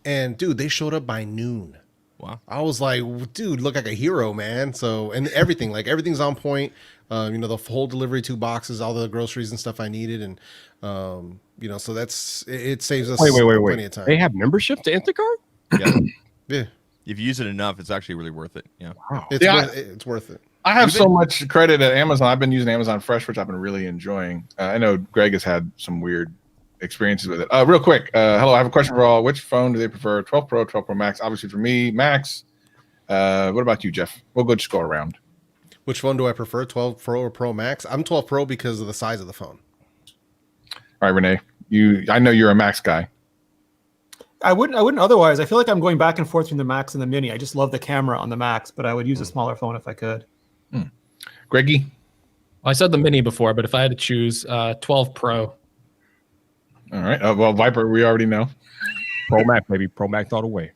And dude, they showed up by noon. Wow. I was like, dude, look like a hero, man. So, and everything, like everything's on point. The whole delivery, 2 boxes, all the groceries and stuff I needed. And, so it saves us plenty of time. They have membership to Instacart? Yeah. Yeah. If you use it enough, it's actually really worth it. Yeah. Wow. It's worth it. I have so much credit at Amazon. I've been using Amazon Fresh, which I've been really enjoying. I know Greg has had some weird experiences with it. Real quick, hello, I have a question for all. Which phone do they prefer? 12 Pro, 12 Pro Max? Obviously for me, Max. What about you, Jeff? We'll go just go around. Which phone do I prefer, 12 Pro or Pro Max? I'm 12 Pro because of the size of the phone. All right, Renee, I know you're a Max guy. I wouldn't otherwise. I feel like I'm going back and forth between the Max and the Mini. I just love the camera on the Max, but I would use a smaller phone if I could. Greggy? Well, I said the Mini before, but if I had to choose, 12 Pro. All right. Well, Viper, we already know. Pro Max, maybe Pro Max all the way.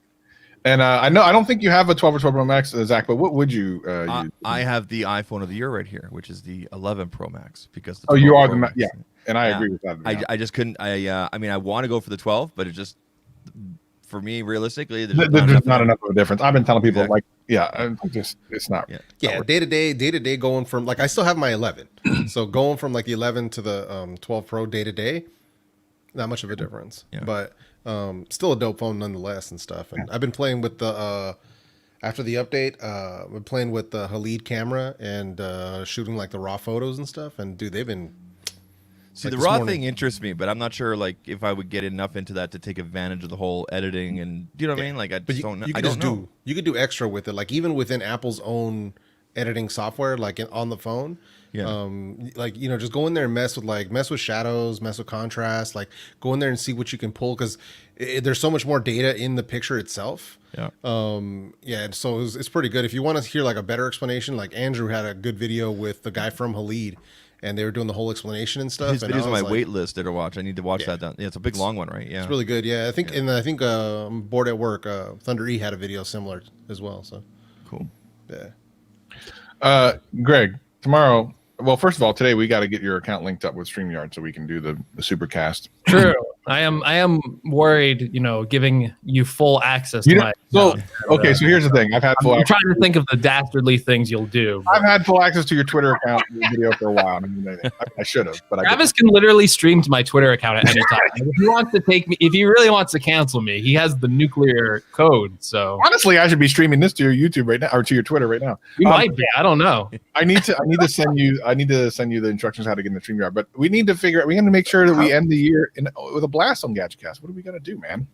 And I don't think you have a 12 or 12 Pro Max, Zach, but what would you use? I have the iPhone of the year right here, which is the 11 Pro Max because you are the yeah, and I agree with that. I just couldn't. I mean, I want to go for the 12, but it just for me realistically, there's not enough of a difference. I've been telling people like Yeah, it's not. Yeah, day to day, going from like I still have my 11, so going from like the 11 to the 12 Pro day to day, not much of a difference. Yeah. But still a dope phone nonetheless and stuff. And I've been playing with the after the update, we're playing with the Halid camera and shooting like the raw photos and stuff. And dude, they've been. See, like the this raw morning- thing interests me, but I'm not sure like if I would get enough into that to take advantage of the whole editing and do you know what I mean? Like I But just you, don't know. you I could don't just know. do you could do extra with it, like even within Apple's own editing software, like on the phone. Yeah. Like just go in there and mess with shadows, mess with contrast, like go in there and see what you can pull because there's so much more data in the picture itself. Yeah. And so it's pretty good. If you want to hear like a better explanation, like Andrew had a good video with the guy from Halid, and they were doing the whole explanation and stuff. His and videos I on my was like, wait list to watch. I need to watch that down. Yeah, it's a big long one, right? Yeah. It's really good. Yeah, I think I'm bored at work. Thunder E had a video similar as well. So cool. Yeah. Greg, tomorrow. Well, first of all, today we got to get your account linked up with StreamYard so we can do the Supercast. True. I am worried, giving you full access to my account. Okay, so here's the thing. I've had full I'm access. trying to think of the dastardly things you'll do. I've had full access to your Twitter account video for a while. I should have, but I didn't. Travis can literally stream to my Twitter account at any time. If he wants to if he really wants to cancel me, he has the nuclear code. So Honestly, I should be streaming this to your YouTube right now or to your Twitter right now. you might be. I don't know. I need to send you the instructions how to get in the StreamYard. But we need to figure out. We got to make sure that we end the year with a blast on GadgetCast. What are we gonna do, man?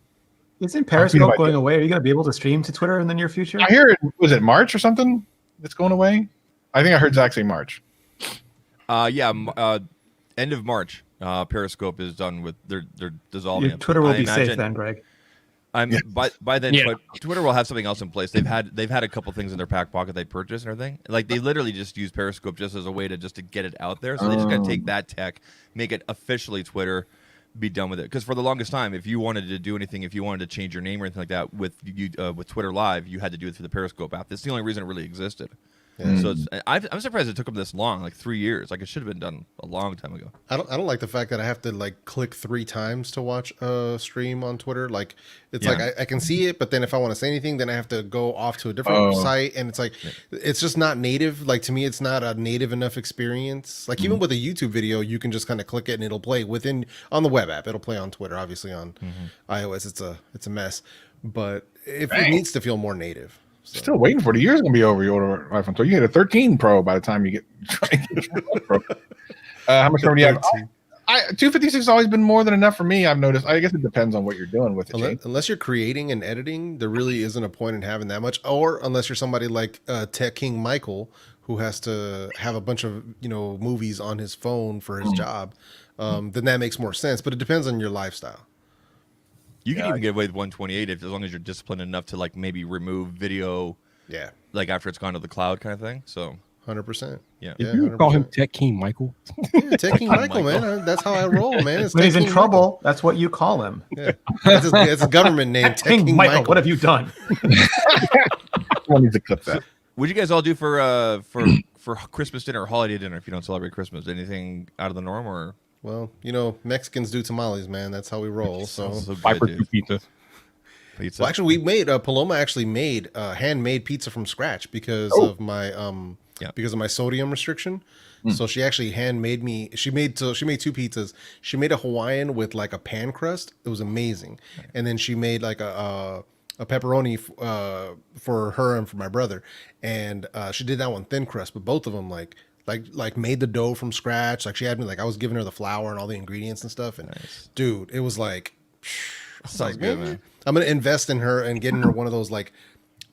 Isn't Periscope going away? Are you going to be able to stream to Twitter in the near future? I hear it. Was it March or something? It's going away. I think I heard Zach say March. End of March. Periscope is done with they're dissolving. Your Twitter will I be imagine- safe then, Greg. By then, Yeah. Twitter will have something else in place. They've had a couple things in their back pocket they purchased and everything. Like they literally just use Periscope just as a way to get it out there. So they just got to take that tech, make it officially Twitter, be done with it. Because for the longest time, if you wanted to do anything, if you wanted to change your name or anything like that with Twitter Live, you had to do it through the Periscope app. That's the only reason it really existed. So I'm surprised it took them this long, like 3 years. Like it should have been done a long time ago. I don't like the fact that I have to like click 3 times to watch a stream on Twitter. Like it's like I can see it, but then if I want to say anything, then I have to go off to a different site, and it's like it's just not native. Like to me, it's not a native enough experience. Like even with a YouTube video, you can just kind of click it and it'll play on the web app. It'll play on Twitter, obviously on iOS. It's a mess, but it needs to feel more native. So. Still waiting for it. The year's gonna be over. You order iPhone 12. You get a 13 Pro by the time you get. Pro. How much more do you have? 256 has always been more than enough for me. I've noticed. I guess it depends on what you're doing with it. Unless you're creating and editing, there really isn't a point in having that much. Or unless you're somebody like Tech King Michael, who has to have a bunch of movies on his phone for his job, then that makes more sense. But it depends on your lifestyle. You can even get away with 128 as long as you're disciplined enough to like maybe remove video. Yeah. Like after it's gone to the cloud kind of thing. So 100%. Yeah. If you call him Tech King Michael. Yeah, Tech King Michael, man. That's how I roll, man. When he's in trouble, that's what you call him. Yeah. It's a government name. Tech King Michael, what have you done? One needs to clip that. What'd you guys all do for Christmas dinner or holiday dinner if you don't celebrate Christmas? Anything out of the norm or? Well, Mexicans do tamales, man. That's how we roll. So Viper pizza. Well, actually, we made Paloma actually made handmade pizza from scratch because of my sodium restriction. So she actually handmade me. She made 2 pizzas. She made a Hawaiian with like a pan crust. It was amazing. And then she made like a pepperoni for her and for my brother. And she did that one thin crust, but both of them like made the dough from scratch. Like she had me I was giving her the flour and all the ingredients and stuff. And dude, it was like, Sounds good, man. I'm gonna invest in her and getting her one of those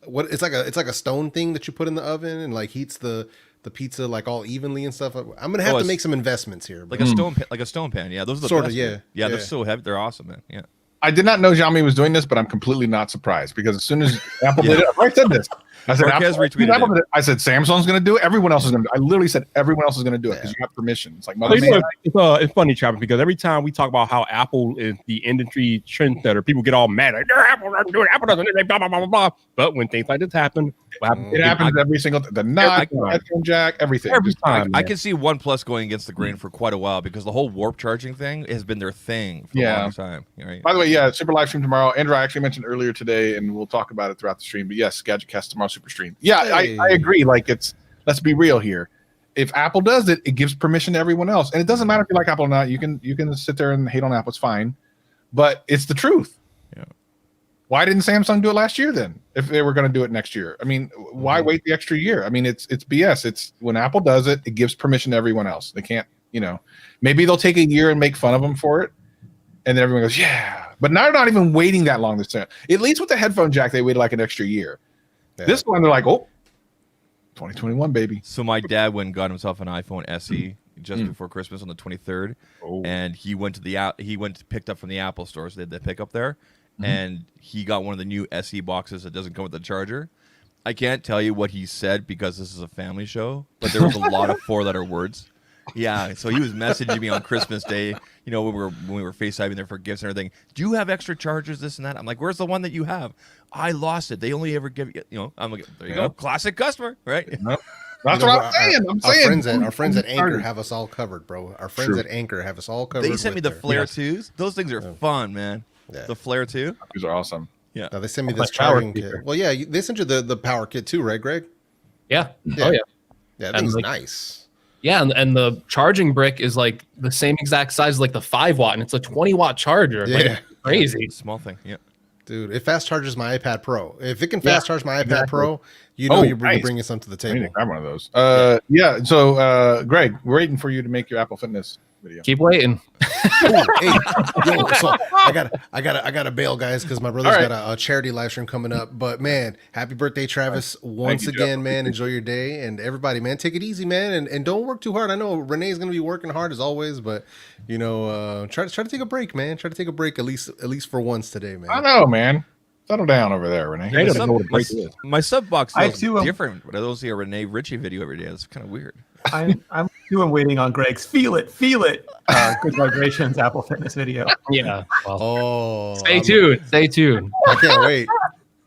it's like a stone thing that you put in the oven and like heats the pizza like all evenly and stuff. I'm gonna have to make some investments here. Like a stone pan. Yeah, those are the Sort of, best, yeah. man. Yeah, they're so heavy. They're awesome, man. Yeah. I did not know Xiaomi was doing this, but I'm completely not surprised because as soon as Apple did it, I said this. I said, Marquez retweeted Apple did it. I said Samsung's going to do it. Everyone else is going to do it. I literally said everyone else is going to do it because you got permission. It's like Mother Nature. It's funny, Travis, because every time we talk about how Apple is the industry trendsetter, people get all mad. Like, Apple doesn't do it. Apple doesn't do it. Blah, blah, blah, blah, blah. But when things like this happen, it happens every single time. The nut, the headphone jack, everything. Every time. I can see OnePlus going against the grain for quite a while because the whole warp charging thing has been their thing for a long time. Right? By the way, super live stream tomorrow. Andrew, I actually mentioned earlier today, and we'll talk about it throughout the stream. But yes, GadgetCast tomorrow. super stream. Yeah, I agree. Like let's be real here. If Apple does it, it gives permission to everyone else, and it doesn't matter if you like Apple or not. You can sit there and hate on Apple. It's fine, but it's the truth. Yeah. Why didn't Samsung do it last year then? If they were going to do it next year, I mean, why wait the extra year? I mean, it's BS. It's when Apple does it, it gives permission to everyone else. They can't, maybe they'll take a year and make fun of them for it, and then everyone goes, yeah. But now they're not even waiting that long this time. At least with the headphone jack, they waited like an extra year. Yeah. This one, they're like, 2021, baby. So my dad went and got himself an iPhone SE just before Christmas on the 23rd, and he went to picked up from the Apple store, so they had the pickup there. And he got one of the new SE boxes that doesn't come with the charger. I can't tell you what he said because this is a family show, but there was a lot of 4-letter words. Yeah, so he was messaging me on Christmas Day, when we were FaceTiming there for gifts and everything. Do you have extra chargers, this and that? I'm like, where's the one that you have? I lost it. They only ever give you, I'm like, there you go, classic customer, right? Yep. That's what I'm saying. I'm saying our friends at Anchor have us all covered, bro. Our friends at Anchor have us all covered. They sent me the Flare 2s. Those things are fun, man. Yeah. The Flare 2. These are awesome. Yeah. Now they sent me this charging kit. Well, yeah, they sent you the power kit too, right, Greg? Yeah. Oh yeah. Yeah, that thing's nice. Yeah, and the charging brick is like the same exact size as like the 5-watt, and it's a 20-watt charger. Yeah. Like, crazy. Small thing. Yeah. Dude, it fast charges my iPad Pro. If it can fast charge my iPad Pro, you're bringing something to the table. I need to grab one of those. Yeah. So, Greg, we're waiting for you to make your Apple Fitness video. Keep waiting. So I gotta bail, guys, because my brother's got a charity live stream coming up. But man, happy birthday, Travis! Once again, man, enjoy your day, and everybody, man, take it easy, man, and don't work too hard. I know Renee's gonna be working hard as always, but try to take a break, man. Try to take a break at least for once today, man. I know, man. Settle down over there, Renee. My sub box feels different, but I don't see a Renee Ritchie video every day. That's kind of weird. I'm waiting on Greg's feel it. Good vibrations Apple Fitness video. Yeah. Well, stay tuned. I can't wait.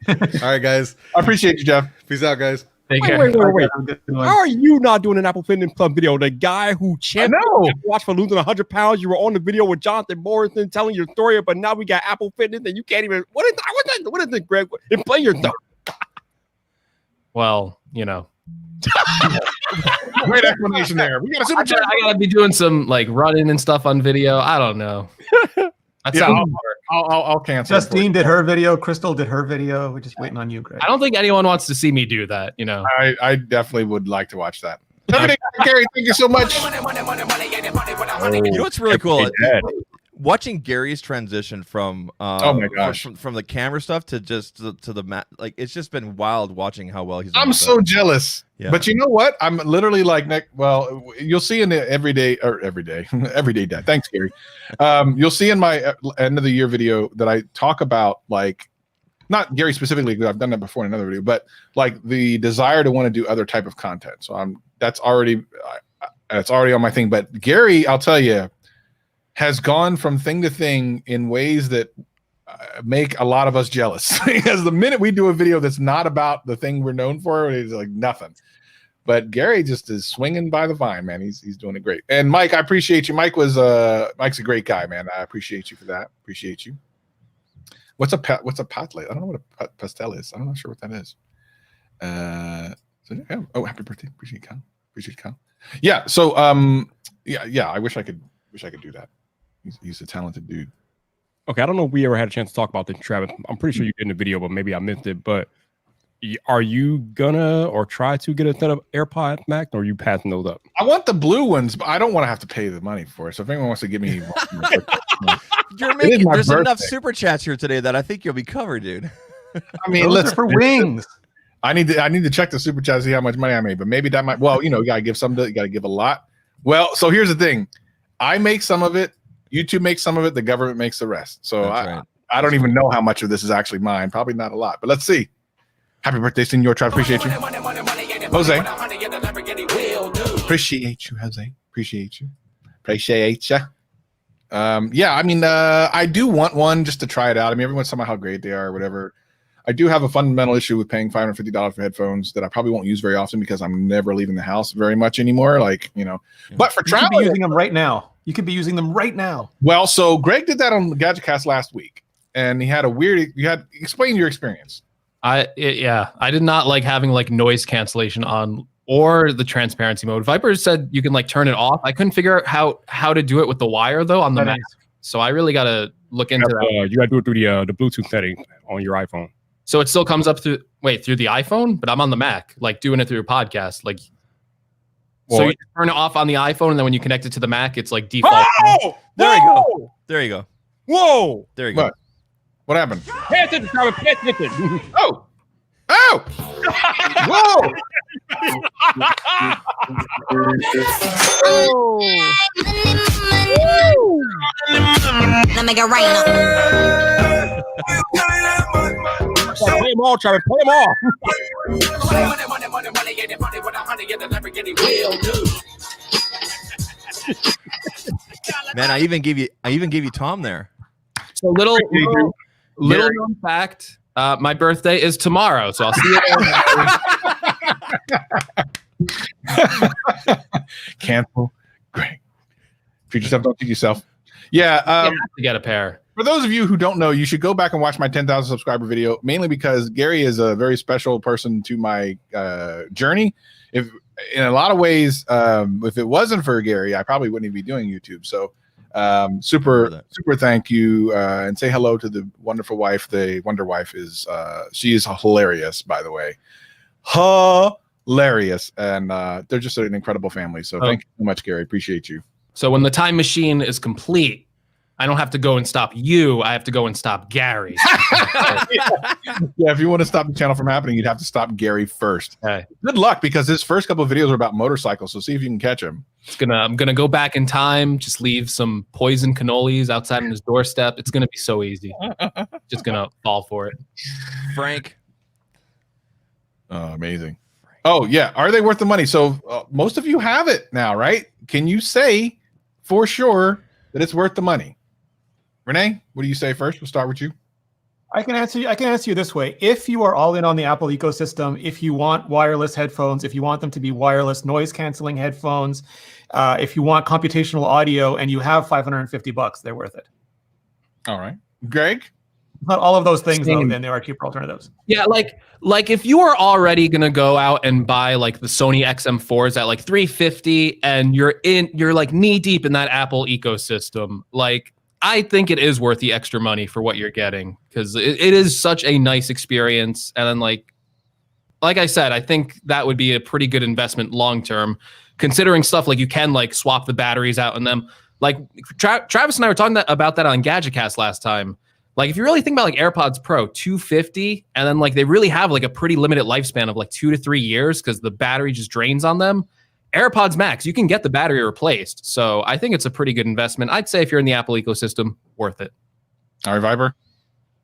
All right, guys. I appreciate you, Jeff. Peace out, guys. Wait. How are you not doing an Apple Fitness Club video? The guy who watched for losing 100 pounds. You were on the video with Jonathan Morrison telling your story, but now we got Apple Fitness and you can't even. What is it, Greg? Explain yourself. Well, Great explanation there. We got a super chat. I gotta be doing some like running and stuff on video. I don't know. I'll cancel. Justine did her video. Crystal did her video. We're just waiting on you, Greg. I don't think anyone wants to see me do that. I definitely would like to watch that. Gary, thank you so much. You know what's really cool? Watching Gary's transition from oh my gosh, from the camera stuff to just to the mat, like it's just been wild watching how well he's. I'm so jealous. Yeah. But you know what? I'm literally like Nick. Well, you'll see in the everyday dad. Thanks, Gary. You'll see in my end of the year video that I talk about like not Gary specifically because I've done that before in another video, but like the desire to want to do other type of content. So that's already on my thing. But Gary, I'll tell you, has gone from thing to thing in ways that make a lot of us jealous. Because the minute we do a video that's not about the thing we're known for, it's like nothing. But Gary just is swinging by the vine, man. He's doing it great. And Mike, I appreciate you. Mike's a great guy, man. I appreciate you for that. Appreciate you. What's a patle? I don't know what a pastel is. I'm not sure what that is. Happy birthday. Appreciate you, Kyle. Yeah. So yeah. I wish I could do that. He's a talented dude. Okay, I don't know if we ever had a chance to talk about this, Travis. I'm pretty sure you did in the video, but maybe I missed it. But are you gonna or try to get a set of AirPods Max, or are you passing those up? I want the blue ones, but I don't want to have to pay the money for it. So if anyone wants to give me, there's enough super chats here today that I think you'll be covered, dude. I mean, those are for wings. I need to check the super chat to see how much money I made, but maybe that might. Well, you gotta give some. You gotta give a lot. Well, so here's the thing. I make some of it. YouTube makes some of it. The government makes the rest. So I don't even know how much of this is actually mine. Probably not a lot, but let's see. Happy birthday, Senor. I appreciate you. Jose. Appreciate you, Jose. Appreciate you. Appreciate you. Yeah, I mean, I do want one just to try it out. I mean, everyone's talking about how great they are or whatever. I do have a fundamental issue with paying $550 for headphones that I probably won't use very often because I'm never leaving the house very much anymore. Like, but for travel, you could be using them right now. You could be using them right now. Well, so Greg did that on GadgetCast last week, and he had explain your experience. I did not like having like noise cancellation on or the transparency mode. Viper said you can like turn it off. I couldn't figure out how to do it with the wire though on the Mac. So I really got to look into that. You got to do it through the Bluetooth setting on your iPhone. So it still comes up through the iPhone, but I'm on the Mac, like doing it through a podcast. Like, so you turn it off on the iPhone, and then when you connect it to the Mac, it's like default. Oh, there you go. There you go. Whoa! There you go. What happened? Pay attention, Travis. Pay attention. Oh! Oh! Whoa! Let me get rain on. Play them all, Travis. Play them all. Man, I even gave you Tom there. So little known fact, my birthday is tomorrow, so I'll see you. Cancel. Great. Treat yourself, don't treat yourself. Yeah. You have to get a pair. For those of you who don't know, you should go back and watch my 10,000 subscriber video, mainly because Gary is a very special person to my journey. If in a lot of ways, if it wasn't for Gary, I probably wouldn't even be doing YouTube. So super thank you, and say hello to the wonderful wife. The Wonder Wife is she is hilarious, by the way. Hilarious. And they're just an incredible family. So thank you so much, Gary. Appreciate you. So when the time machine is complete, I don't have to go and stop you. I have to go and stop Gary. Yeah, if you want to stop the channel from happening, you'd have to stop Gary first. Okay. Good luck, because his first couple of videos are about motorcycles. So see if you can catch him. I'm gonna go back in time, just leave some poison cannolis outside on his doorstep. It's gonna be so easy. Just gonna fall for it. Frank. Oh, amazing. Oh yeah, are they worth the money? So most of you have it now, right? Can you say for sure that it's worth the money? Renee, what do you say first? We'll start with you. I can answer you this way. If you are all in on the Apple ecosystem, if you want wireless headphones, if you want them to be wireless noise canceling headphones, if you want computational audio and you have $550, they're worth it. All right. Greg? Not all of those things, though, then there are cheaper alternatives. Yeah, like if you are already gonna go out and buy like the Sony XM4s at like $350 and you're like knee deep in that Apple ecosystem, like I think it is worth the extra money for what you're getting, because it is such a nice experience. And then like I said, I think that would be a pretty good investment long term, considering stuff like you can like swap the batteries out in them. Like Travis and I were talking about that on GadgetCast last time. Like if you really think about like AirPods Pro, $250, and then like they really have like a pretty limited lifespan of like 2 to 3 years because the battery just drains on them. AirPods Max, you can get the battery replaced. So I think it's a pretty good investment. I'd say if you're in the Apple ecosystem, worth it. All right, Viper.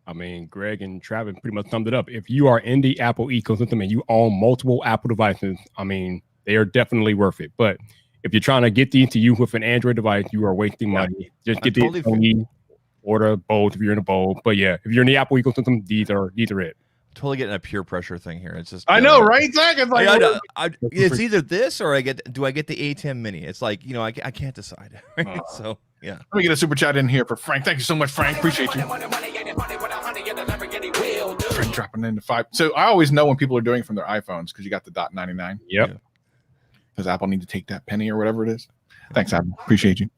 I mean, Greg and Travis pretty much summed it up. If you are in the Apple ecosystem and you own multiple Apple devices, I mean, they are definitely worth it. But if you're trying to get these to you with an Android device, you are wasting money. Just get the Sony, order both if you're in a bowl. But yeah, if you're in the Apple ecosystem, these are it. Totally getting a peer pressure thing here. It's just I know, right, Zach? It's like it's either this or do I get the A10 Mini? It's like, I can't decide. Right? So yeah. Let me get a super chat in here for Frank. Thank you so much, Frank. Appreciate you. Frank dropping into 5. So I always know when people are doing it from their iPhones because you got the .99. Yep. Because Apple need to take that penny or whatever it is. Thanks, Apple. Appreciate you.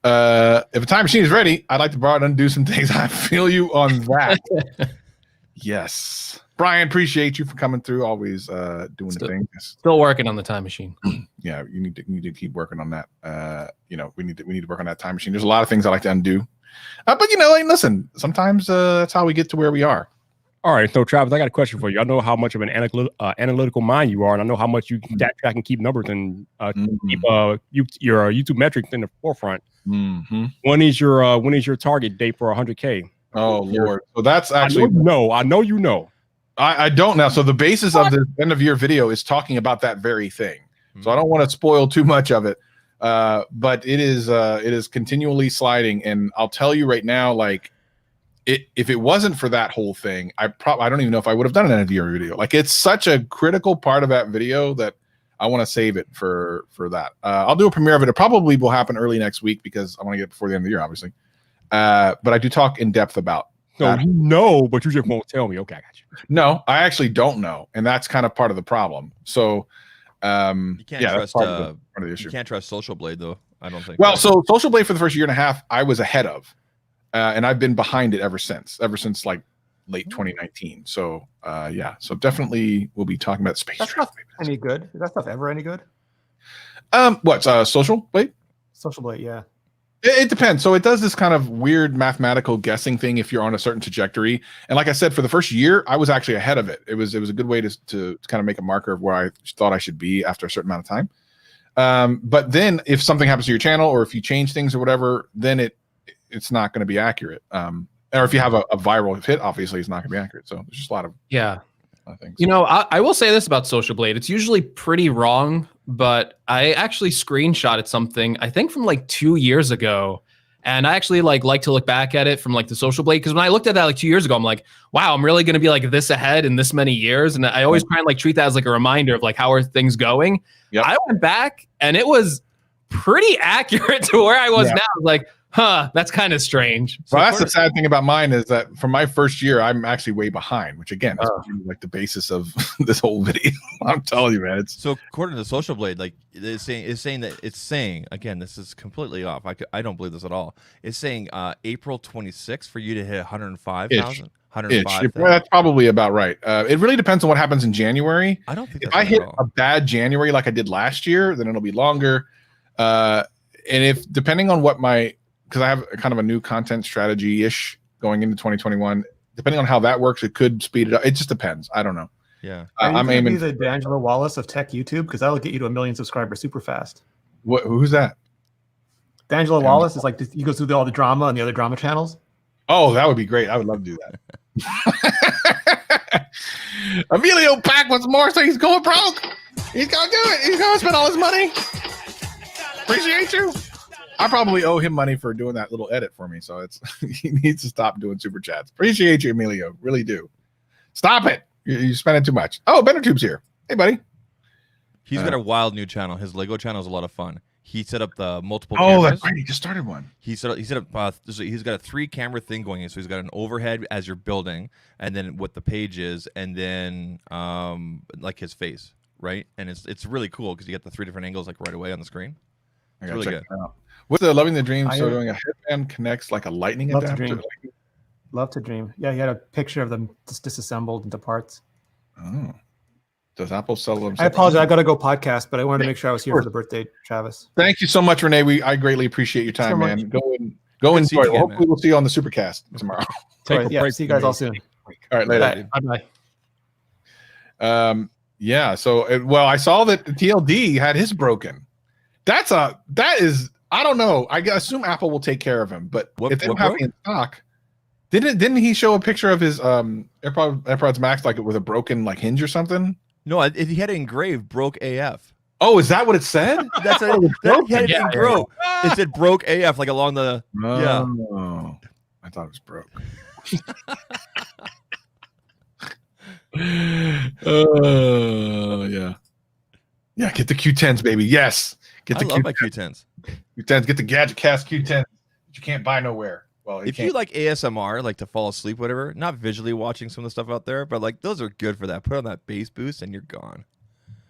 If a time machine is ready, I'd like to borrow it and do some things. I feel you on that. Yes. Brian, appreciate you for coming through. Always doing the thing. Still working on the time machine. Yeah, you need to keep working on that. We need to work on that time machine. There's a lot of things I like to undo. But listen, sometimes that's how we get to where we are. All right, so Travis, I got a question for you. I know how much of an analytical mind you are, and I know how much you stat track and keep numbers and keep your YouTube metrics in the forefront. Mm-hmm. When is your target date for 100K? Oh Lord! So that's actually I know you know. I don't now. So the basis of the end of year video is talking about that very thing. So I don't want to spoil too much of it. But it is continually sliding, and I'll tell you right now, like if it wasn't for that whole thing, I don't even know if I would have done an end of year video. Like it's such a critical part of that video that I want to save it for that. I'll do a premiere of it. It probably will happen early next week because I want to get it before the end of the year, obviously. But I do talk in depth about So you know, but you just won't tell me. Okay, I got you. No, I actually don't know, and that's kind of part of the problem. So, You can't yeah, that's trust. part of the issue. You can't trust Social Blade though. I don't think. Well, so Social Blade for the first year and a half, I was ahead of, and I've been behind it ever since like late 2019. So, yeah, so definitely we'll be talking about space. That's not any good. Is that stuff ever any good? What's Social Blade? Social Blade, yeah. It depends. So it does this kind of weird mathematical guessing thing if you're on a certain trajectory. And like I said, for the first year, I was actually ahead of it. It was a good way to kind of make a marker of where I thought I should be after a certain amount of time. But then if something happens to your channel or if you change things or whatever, then it's not going to be accurate. Or if you have a viral hit, obviously it's not going to be accurate. So there's just a lot of things. You know, I will say this about Social Blade. It's usually pretty wrong, but I actually screenshotted something, I think from like 2 years ago. And I actually like to look back at it from like the Social Blade. Because when I looked at that like 2 years ago, I'm like, wow, I'm really going to be like this ahead in this many years. And I always try and like treat that as like a reminder of like, how are things going? Yep. I went back and it was pretty accurate to where I was now. I was like, huh, that's kind of strange. Well, that's the sad thing about mine is that for my first year, I'm actually way behind, which again is like the basis of this whole video. I'm telling you, man. So according to Social Blade, like it's saying again, this is completely off. I don't believe this at all. It's saying April 26th for you to hit 105,000. 105. That's probably about right. It really depends on what happens in January. I don't think if I hit a bad January like I did last year, then it'll be longer. And if depending on what because I have kind of a new content strategy-ish going into 2021. Depending on how that works, it could speed it up. It just depends. I don't know. Yeah. I'm aiming the D'Angelo Wallace of tech YouTube because that'll get you to 1 million subscribers super fast. Who's that? D'Angelo Wallace is like he goes through all the drama on the other drama channels. Oh, that would be great. I would love to do that. Emilio Pack wants more, so he's going broke. He's gonna do it. He's gonna spend all his money. Appreciate you. I probably owe him money for doing that little edit for me, so he needs to stop doing super chats. Appreciate you, Emilio. Really do. Stop it. You're spending too much. Oh, BenderTube's here. Hey, buddy. He's got a wild new channel. His Lego channel is a lot of fun. He set up the multiple. Oh, cameras. that's right. He just started one. He set up. He's got a 3-camera thing going in. So he's got an overhead as you're building, and then what the page is, and then like his face, right? And it's really cool because you get the 3 different angles like right away on the screen. It's really good. What's the Loving the Dream? So doing a headband connects like a lightning Love adapter. To dream. Love to dream. Yeah, he had a picture of them just disassembled into parts. Oh, does Apple sell them? I apologize. I got to go podcast, but I wanted to make sure I was here for the birthday, Travis. Thank you so much, Renee. I greatly appreciate your time, man. Go enjoy it. Hopefully, we'll see you on the Supercast tomorrow. See you guys all soon. All right, later. Bye. Yeah. So, I saw that TLD had his broken. That is. I don't know. I assume Apple will take care of him, but if they don't have it in stock, didn't he show a picture of his AirPods Max like with a broken like hinge or something? No, he had it engraved "broke AF." Oh, is that what it said? That's it. He had it engraved. It said "broke AF" like along the. Oh, I thought it was broke. Yeah. Get the Q10s, baby. Yes. Get the I love my Q10s. Q10s. Get the Gadget Cast Q10s that you can't buy nowhere. Well, if you like ASMR, like to fall asleep, whatever, not visually watching some of the stuff out there, but like those are good for that. Put on that bass boost and you're gone.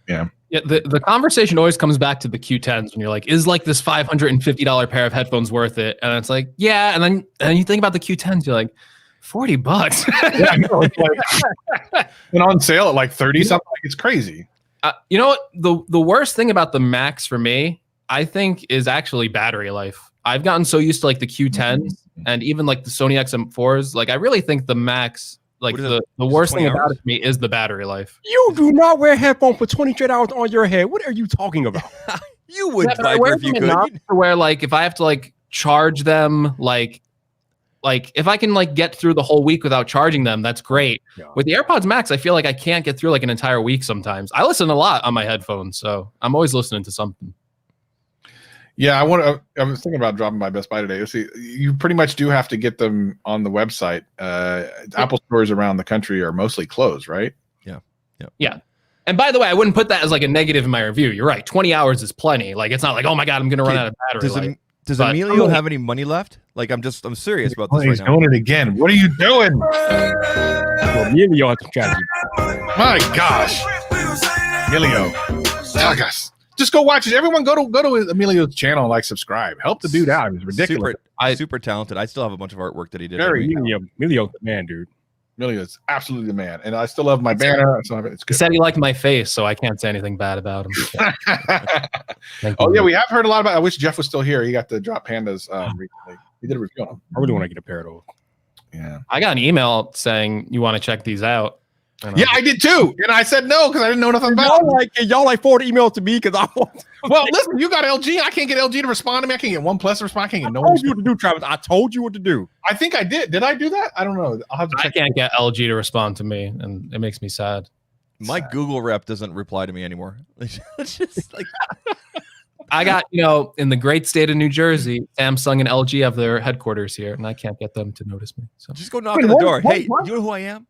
Yeah. Yeah. The conversation always comes back to the Q10s when you're like, is like this $550 pair of headphones worth it? And it's like, yeah. And then you think about the Q10s, you're like, $40. Yeah, I know. It's like, and on sale at like 30 something. Like, it's crazy. You know what? The worst thing about the Max for me, I think, is actually battery life. I've gotten so used to like the Q10s and even like the Sony XM4s. Like I really think the Max, like the worst thing about it to me is the battery life. You do not wear headphones for 20 straight hours on your head. What are you talking about? You would, Viper, if you could. To where like if I have to like charge them, like if I can like get through the whole week without charging them, that's great. Yeah. With the AirPods Max, I feel like I can't get through like an entire week sometimes. I listen a lot on my headphones, so I'm always listening to something. Yeah, I was thinking about dropping by Best Buy today. See, you pretty much do have to get them on the website. Apple stores around the country are mostly closed, right? Yeah. And by the way, I wouldn't put that as like a negative in my review. You're right. 20 hours is plenty. Like it's not like, oh my God, I'm going to run out of battery life. Does But- Emilio have any money left? Like, I'm serious about this He's right now. doing it again. What are you doing? Well, Emilio has a strategy. My gosh, Emilio, tell us. Just go watch it. Everyone, go to Emilio's channel, and like, subscribe. Help the dude out. He's ridiculous. Super talented. I still have a bunch of artwork that he did. Very Emilio's the man, dude. Emilio's absolutely the man, and I still love my banner. I still have it. It's He good. said he liked my face, so I can't say anything bad about him. Thank Oh you. yeah, we have heard a lot about. I wish Jeff was still here. He got the drop pandas recently. He did a review on them. I really want to get a pair of those. Yeah. I got an email saying you want to check these out. And Yeah, I did too, and I said no because I didn't know nothing about it. Y'all like forward emails to me because I want. Well, listen, you got LG. I can't get LG to respond to me. I can't get OnePlus to respond. I can't get no I one. told you what to do, Travis. I told you what to do. I think I did. Did I do that? I don't know. I'll have to I check. can't get LG to respond to me, and it makes me sad. My Google rep doesn't reply to me anymore. It's just like I got, in the great state of New Jersey, Samsung and LG have their headquarters here, and I can't get them to notice me. So just go knock on the door. Hey, you know who I am?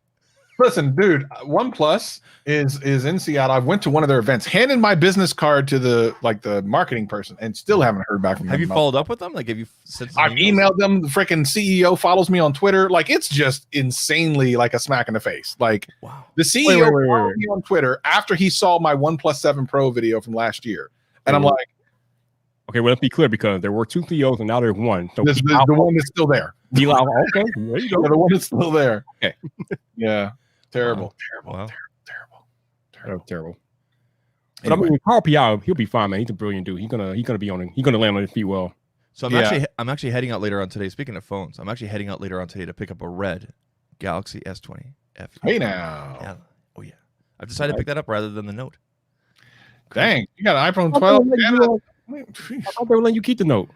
Listen, dude, OnePlus is in Seattle. I went to one of their events, handed my business card to the marketing person, and still haven't heard back from them. Have you followed up with them? Like, have you sent some I've emailed them. The freaking CEO follows me on Twitter. Like, it's just insanely like a smack in the face. Like, wow. The CEO Wait. followed me on Twitter after he saw my OnePlus 7 Pro video from last year, and I'm like, Okay, well, let's be clear because there were 2 CEOs and now there's one. So this is the one that's still there. okay, there you go. Yeah, the one that's still there. Okay. Yeah. Terrible. Wow. That was terrible. But I mean, Carl Piao, he'll be fine, man. He's a brilliant dude. He's gonna land on his feet well. So I'm actually heading out later on today. Speaking of phones, I'm actually heading out later on today to pick up a red Galaxy S20 FE. Hey now. Yeah. Oh yeah. I've decided to pick that up rather than the Note. Dang, you got an iPhone 12. I thought they were letting you keep the Note.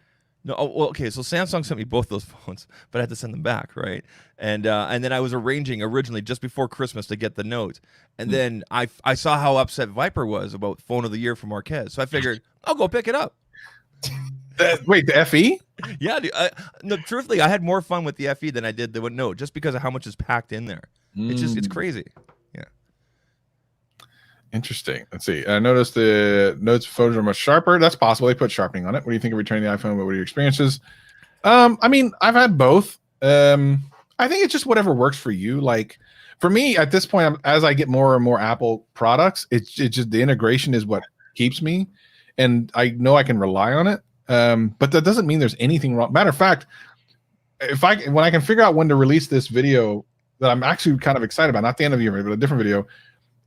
No, well, okay. So Samsung sent me both those phones, but I had to send them back, right? And then I was arranging originally just before Christmas to get the Note, and then I saw how upset Viper was about Phone of the Year from Marquez, so I figured I'll go pick it up. Wait, the FE? Yeah, dude, no, truthfully, I had more fun with the FE than I did the Note, just because of how much is packed in there. It's crazy. Yeah. Interesting. Let's see. I noticed the Note's photos are much sharper. That's possible. They put sharpening on it. What do you think of returning the iPhone? What are your experiences? I mean, I've had both. I think it's just whatever works for you. Like for me, at this point, as I get more and more Apple products, it's just the integration is what keeps me, and I know I can rely on it. But that doesn't mean there's anything wrong. Matter of fact, when I can figure out when to release this video that I'm actually kind of excited about, not the end of the year, but a different video.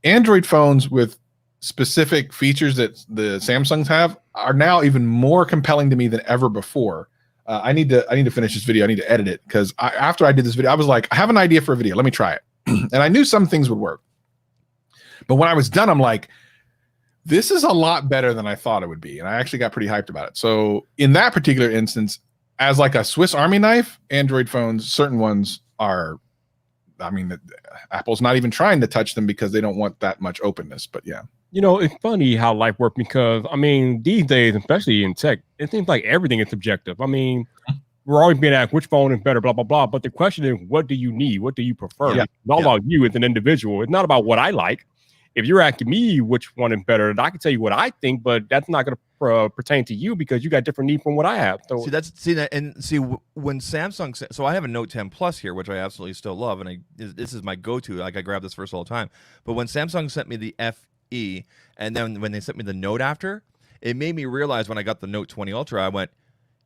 Android phones with specific features that the Samsungs have are now even more compelling to me than ever before. I need to finish this video. I need to edit it because after I did this video, I was like, I have an idea for a video. Let me try it. And I knew some things would work. But when I was done, I'm like, this is a lot better than I thought it would be. And I actually got pretty hyped about it. So in that particular instance, as like a Swiss Army knife, Android phones, certain ones are, I mean, Apple's not even trying to touch them because they don't want that much openness. But yeah. You know, it's funny how life works because, I mean, these days, especially in tech, it seems like everything is subjective. I mean, we're always being asked which phone is better, blah, blah, blah. But the question is, what do you need? What do you prefer? Yeah. It's all about you as an individual. It's not about what I like. If you're asking me which one is better, I can tell you what I think, but that's not going to pertain to you because you got different needs from what I have. So When Samsung, so I have a Note 10 Plus here, which I absolutely still love, and this is my go-to. Like I grab this first all the time. But when Samsung sent me the FE, and then when they sent me the Note after, it made me realize when I got the Note 20 Ultra, I went,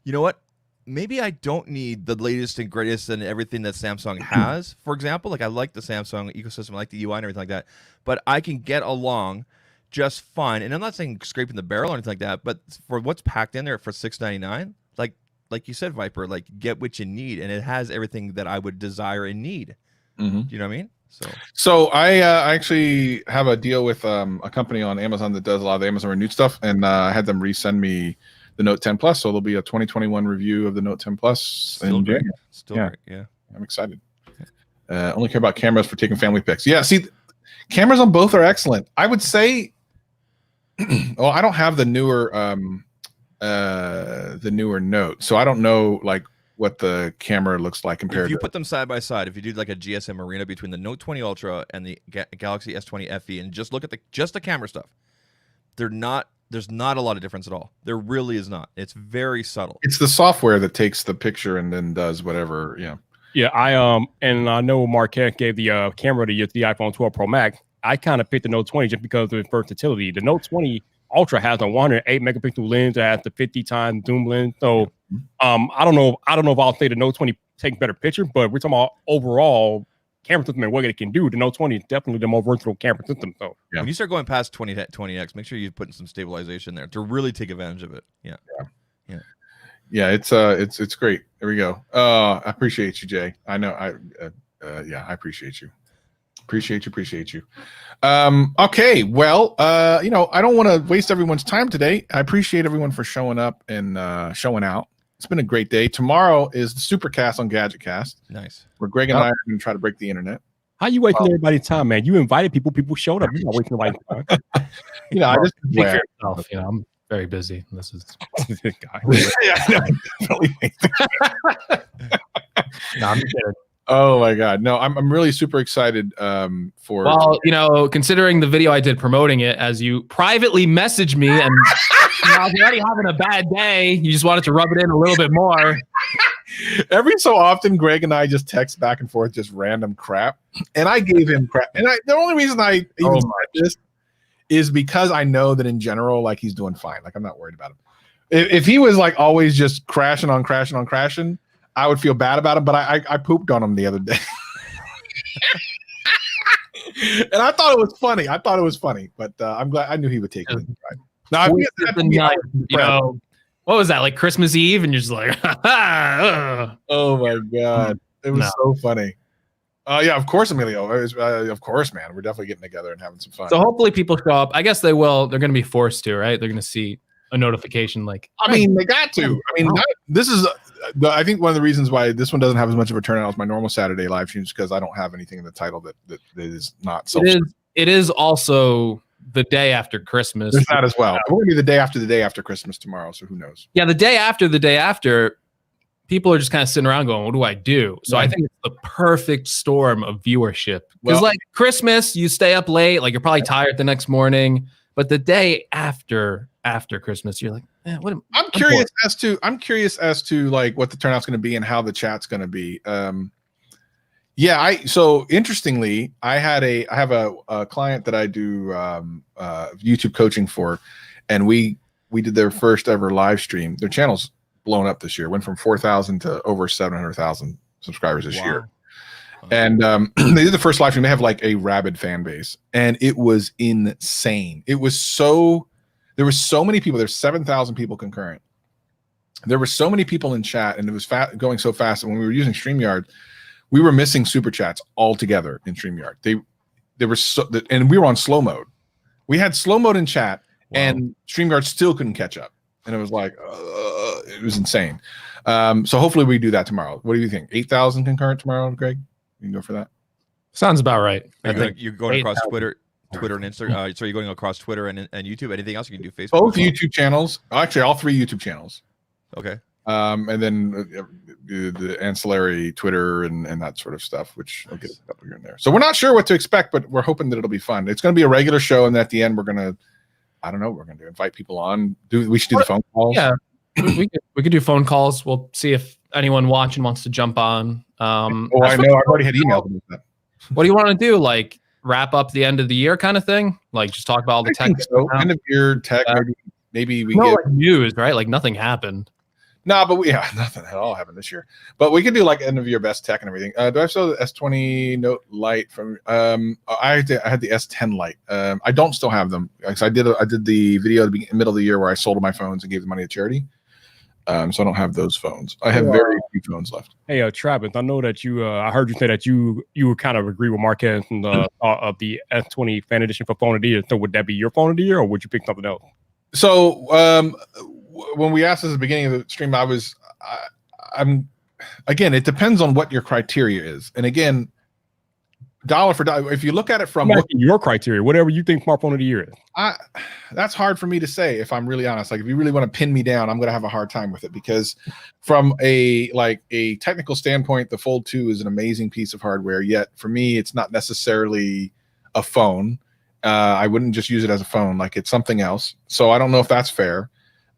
you know what? Maybe I don't need the latest and greatest and everything that Samsung has. For example, like I like the Samsung ecosystem, I like the UI and everything like that, but I can get along just fine. And I'm not saying scraping the barrel or anything like that, but for what's packed in there for $699, like you said, Viper, like get what you need, and it has everything that I would desire and need. Mm-hmm. Do you know what I mean? So I actually have a deal with a company on Amazon that does a lot of the Amazon Renewed stuff, and I had them resend me the Note 10 Plus. So there'll be a 2021 review of the Note 10 Plus. Still great. Yeah. I'm excited. Only care about cameras for taking family pics. Yeah, see, cameras on both are excellent. I would say, well, I don't have the newer Note, so I don't know like what the camera looks like compared if you to. put them side by side, if you do like a GSM arena between the Note 20 Ultra and the Galaxy S20 FE, and just look at the camera stuff, they're not there's not a lot of difference at all. There really is not. It's very subtle. It's the software that takes the picture and then does whatever. Yeah. Yeah, and I know Marquez gave the camera to the iPhone 12 Pro Max. I kind of picked the Note 20 just because of its versatility. The Note 20 Ultra has a 108 megapixel lens that has the 50 times zoom lens. So I don't know if I'll say the Note 20 takes better picture, but we're talking about overall camera system and what it can do. The Note 20 is definitely the more versatile camera system. So when you start going past 20x, make sure you put some stabilization there to really take advantage of it. Yeah, it's great. There we go. I appreciate you, Jay. I know I appreciate you. Appreciate you. Okay, well, I don't want to waste everyone's time today. I appreciate everyone for showing up and showing out. It's been a great day. Tomorrow is the Supercast on GadgetCast. Nice. Where Greg and I are going to try to break the internet. How you wasting everybody's time, man? You invited people showed up. You're not wasting nobody's time. I just Speak for yourself. I'm very busy. This is this guy. No, I'm kidding. Oh my God. No, I'm really super excited for. Well, considering the video I did promoting it, as you privately messaged me, and if you're already having a bad day, you just wanted to rub it in a little bit more. Every so often, Greg and I just text back and forth just random crap, and I gave him crap. And the only reason I even said this is because I know that in general, like, he's doing fine. Like, I'm not worried about him. If he was like always just crashing, I would feel bad about him, but I pooped on him the other day. And I thought it was funny. But I'm glad. I knew he would take it. Right. Now, what was that, like Christmas Eve? And you're just like, oh my God. It was so funny. Yeah, of course, Emilio. Of course, man. We're definitely getting together and having some fun. So hopefully people show up. I guess they will. They're going to be forced to, right? They're going to see a notification like. I mean, they got to. I mean, this is. I think one of the reasons why this one doesn't have as much of a turnout as my normal Saturday live streams because I don't have anything in the title that is not so. It is also the day after Christmas. There's that as well. We're going to be the day after Christmas tomorrow, so who knows? Yeah, the day after, people are just kind of sitting around going, what do I do? So I think it's the perfect storm of viewership. Because like Christmas, you stay up late, like you're probably tired the next morning. But the day after Christmas, you're like, man, I'm curious as to like what the turnout's going to be and how the chat's going to be. So interestingly, I have a client that I do YouTube coaching for, and we did their first ever live stream. Their channel's blown up this year. Went from 4,000 to over 700,000 subscribers this year. And they did the first live stream. They have like a rabid fan base, and it was insane. There were so many people. There's 7,000 people concurrent. There were so many people in chat, and it was going so fast. And when we were using StreamYard, we were missing super chats altogether in StreamYard. They were and we were on slow mode. We had slow mode in chat, and StreamYard still couldn't catch up. And it was like, it was insane. So hopefully we do that tomorrow. What do you think? 8,000 concurrent tomorrow, Greg? You can go for that. Sounds about right. You're going across Twitter and Instagram. So you're going across Twitter and YouTube. Anything else you can do? Facebook. Both YouTube channels. Actually, all 3 YouTube channels. Okay. And then the ancillary Twitter and that sort of stuff, which I'll get a couple here and there. So we're not sure what to expect, but we're hoping that it'll be fun. It's going to be a regular show, and at the end, we're going to invite people on. We should do the phone calls. Yeah, we could do phone calls. We'll see if anyone watching wants to jump on. I know. I've already had emails about that. What do you want to do? Like wrap up the end of the year kind of thing? Like just talk about all the tech. So. End of year tech. Maybe we get like news, right? Like nothing happened. No, but nothing at all happened this year. But we could do like end of year best tech and everything. Do I show the S20 Note Lite from? I had the S10 Lite. I don't still have them. I did the video at the middle of the year where I sold my phones and gave the money to charity. So I don't have those phones. I have very few phones left. Hey, Travis, I know that you. I heard you say that you would kind of agree with Marquez and of the S20 Fan Edition for phone of the year. So would that be your phone of the year, or would you pick something else? So when we asked this at the beginning of the stream, I'm again, it depends on what your criteria is. And again, dollar for dollar, if you look at it from your criteria, whatever you think smartphone of the year is. That's hard for me to say, if I'm really honest. Like, if you really want to pin me down, I'm going to have a hard time with it, because from a technical standpoint, the Fold 2 is an amazing piece of hardware. Yet for me, it's not necessarily a phone. I wouldn't just use it as a phone. Like it's something else. So I don't know if that's fair.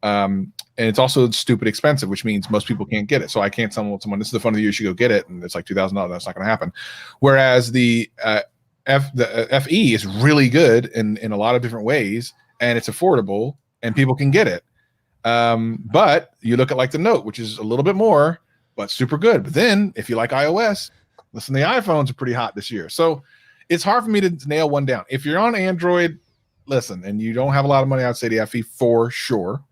And it's also stupid expensive, which means most people can't get it. So I can't tell someone this is the phone of the year, you should go get it, and it's like $2,000. That's not going to happen. Whereas the FE is really good in a lot of different ways, and it's affordable, and people can get it. But you look at like the Note, which is a little bit more, but super good. But then if you like iOS, listen, the iPhones are pretty hot this year. So it's hard for me to nail one down. If you're on Android, listen, and you don't have a lot of money, I'd say the FE for sure.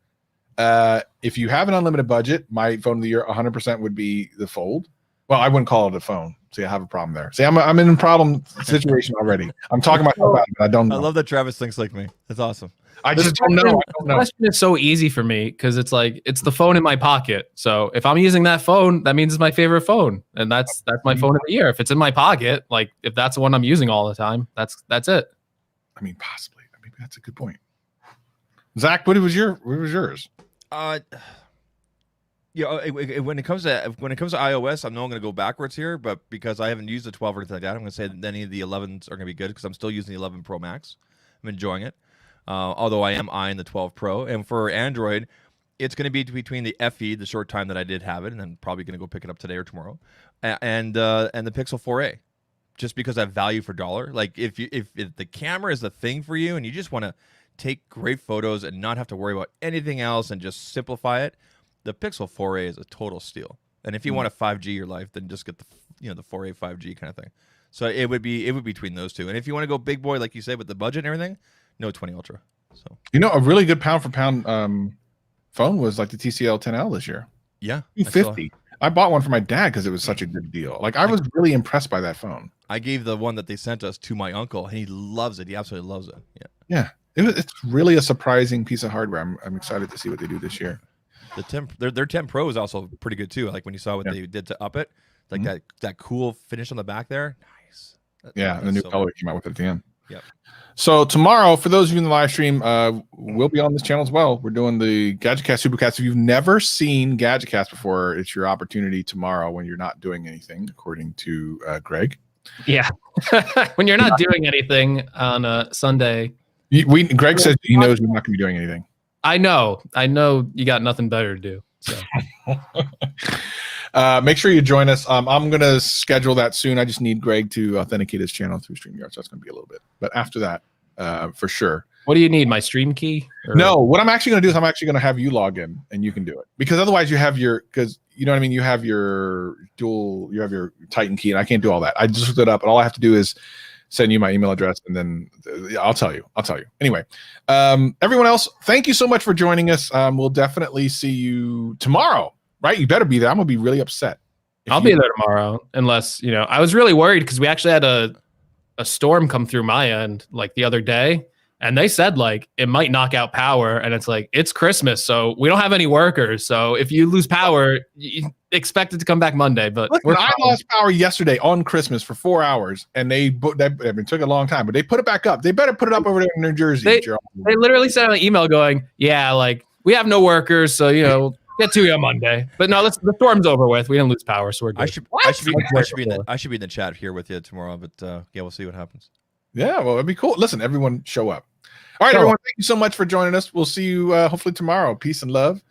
If you have an unlimited budget, my phone of the year 100% would be the Fold. Well, I wouldn't call it a phone. See, I have a problem there. See, I'm in a problem situation already. I'm talking myself out, but I don't know. I love that Travis thinks like me. That's awesome. I just don't know. The question is so easy for me because it's like it's the phone in my pocket. So if I'm using that phone, that means it's my favorite phone, and that's my phone of the year. If it's in my pocket, like if that's the one I'm using all the time, that's it. I mean, possibly. I mean, that's a good point. Zach, what was yours? When it comes to iOS, I'm not going to go backwards here, but because I haven't used the 12 or anything like that, I'm going to say that any of the 11s are going to be good because I'm still using the 11 Pro Max. I'm enjoying it. Although I am eyeing the 12 Pro. And for Android, it's going to be between the FE, the short time that I did have it, and I'm probably going to go pick it up today or tomorrow, and the Pixel 4a, just because I have value for dollar. Like if the camera is the thing for you and you just want to take great photos and not have to worry about anything else and just simplify it, the Pixel 4a is a total steal. And if you want to 5G your life, then just get the 4a 5G kind of thing. So it would be between those two. And if you want to go big boy, like you said, with the budget and everything, Note 20 Ultra. So a really good pound for pound phone was like the TCL 10L this year. Yeah, $250. I bought one for my dad because it was such a good deal. Like I was really impressed by that phone. I gave the one that they sent us to my uncle, and he loves it. He absolutely loves it. Yeah. It's really a surprising piece of hardware. I'm excited to see what they do this year. Their 10 Pro is also pretty good too. Like when you saw what they did to up it, like that cool finish on the back there. Nice. And the new color came out with it at the end. Yep. So tomorrow, for those of you in the live stream, we'll be on this channel as well. We're doing the GadgetCast Supercast. If you've never seen GadgetCast before, it's your opportunity tomorrow when you're not doing anything, according to Greg. Yeah. When you're not doing anything on a Sunday. Greg says he knows we're not going to be doing anything. I know you got nothing better to do. So. Make sure you join us. I'm going to schedule that soon. I just need Greg to authenticate his channel through StreamYard, so that's going to be a little bit. But after that, for sure. What do you need? My stream key? No, what I'm actually going to do is I'm actually going to have you log in, and you can do it. Because otherwise you have because you know what I mean? You have your Titan key, and I can't do all that. I just looked it up, and all I have to do is send you my email address, and then I'll tell you. Anyway, everyone else, thank you so much for joining us. We'll definitely see you tomorrow. Right, you better be there. I'm gonna be really upset. I'll be there tomorrow, unless I was really worried because we actually had a storm come through my end like the other day, and they said like it might knock out power, and it's like it's Christmas, so we don't have any workers. So if you lose power, you expect it to come back Monday. But I lost power yesterday on Christmas for 4 hours, and it took a long time, but they put it back up. They better put it up over there in New Jersey. They literally sent an email going, "Yeah, like we have no workers, so get to you on Monday." But no, the storm's over with. We didn't lose power, so we're good. I should be in the chat here with you tomorrow, but we'll see what happens. Yeah, well, it'd be cool. Listen, everyone show up. All right, everyone, thank you so much for joining us. We'll see you hopefully tomorrow. Peace and love.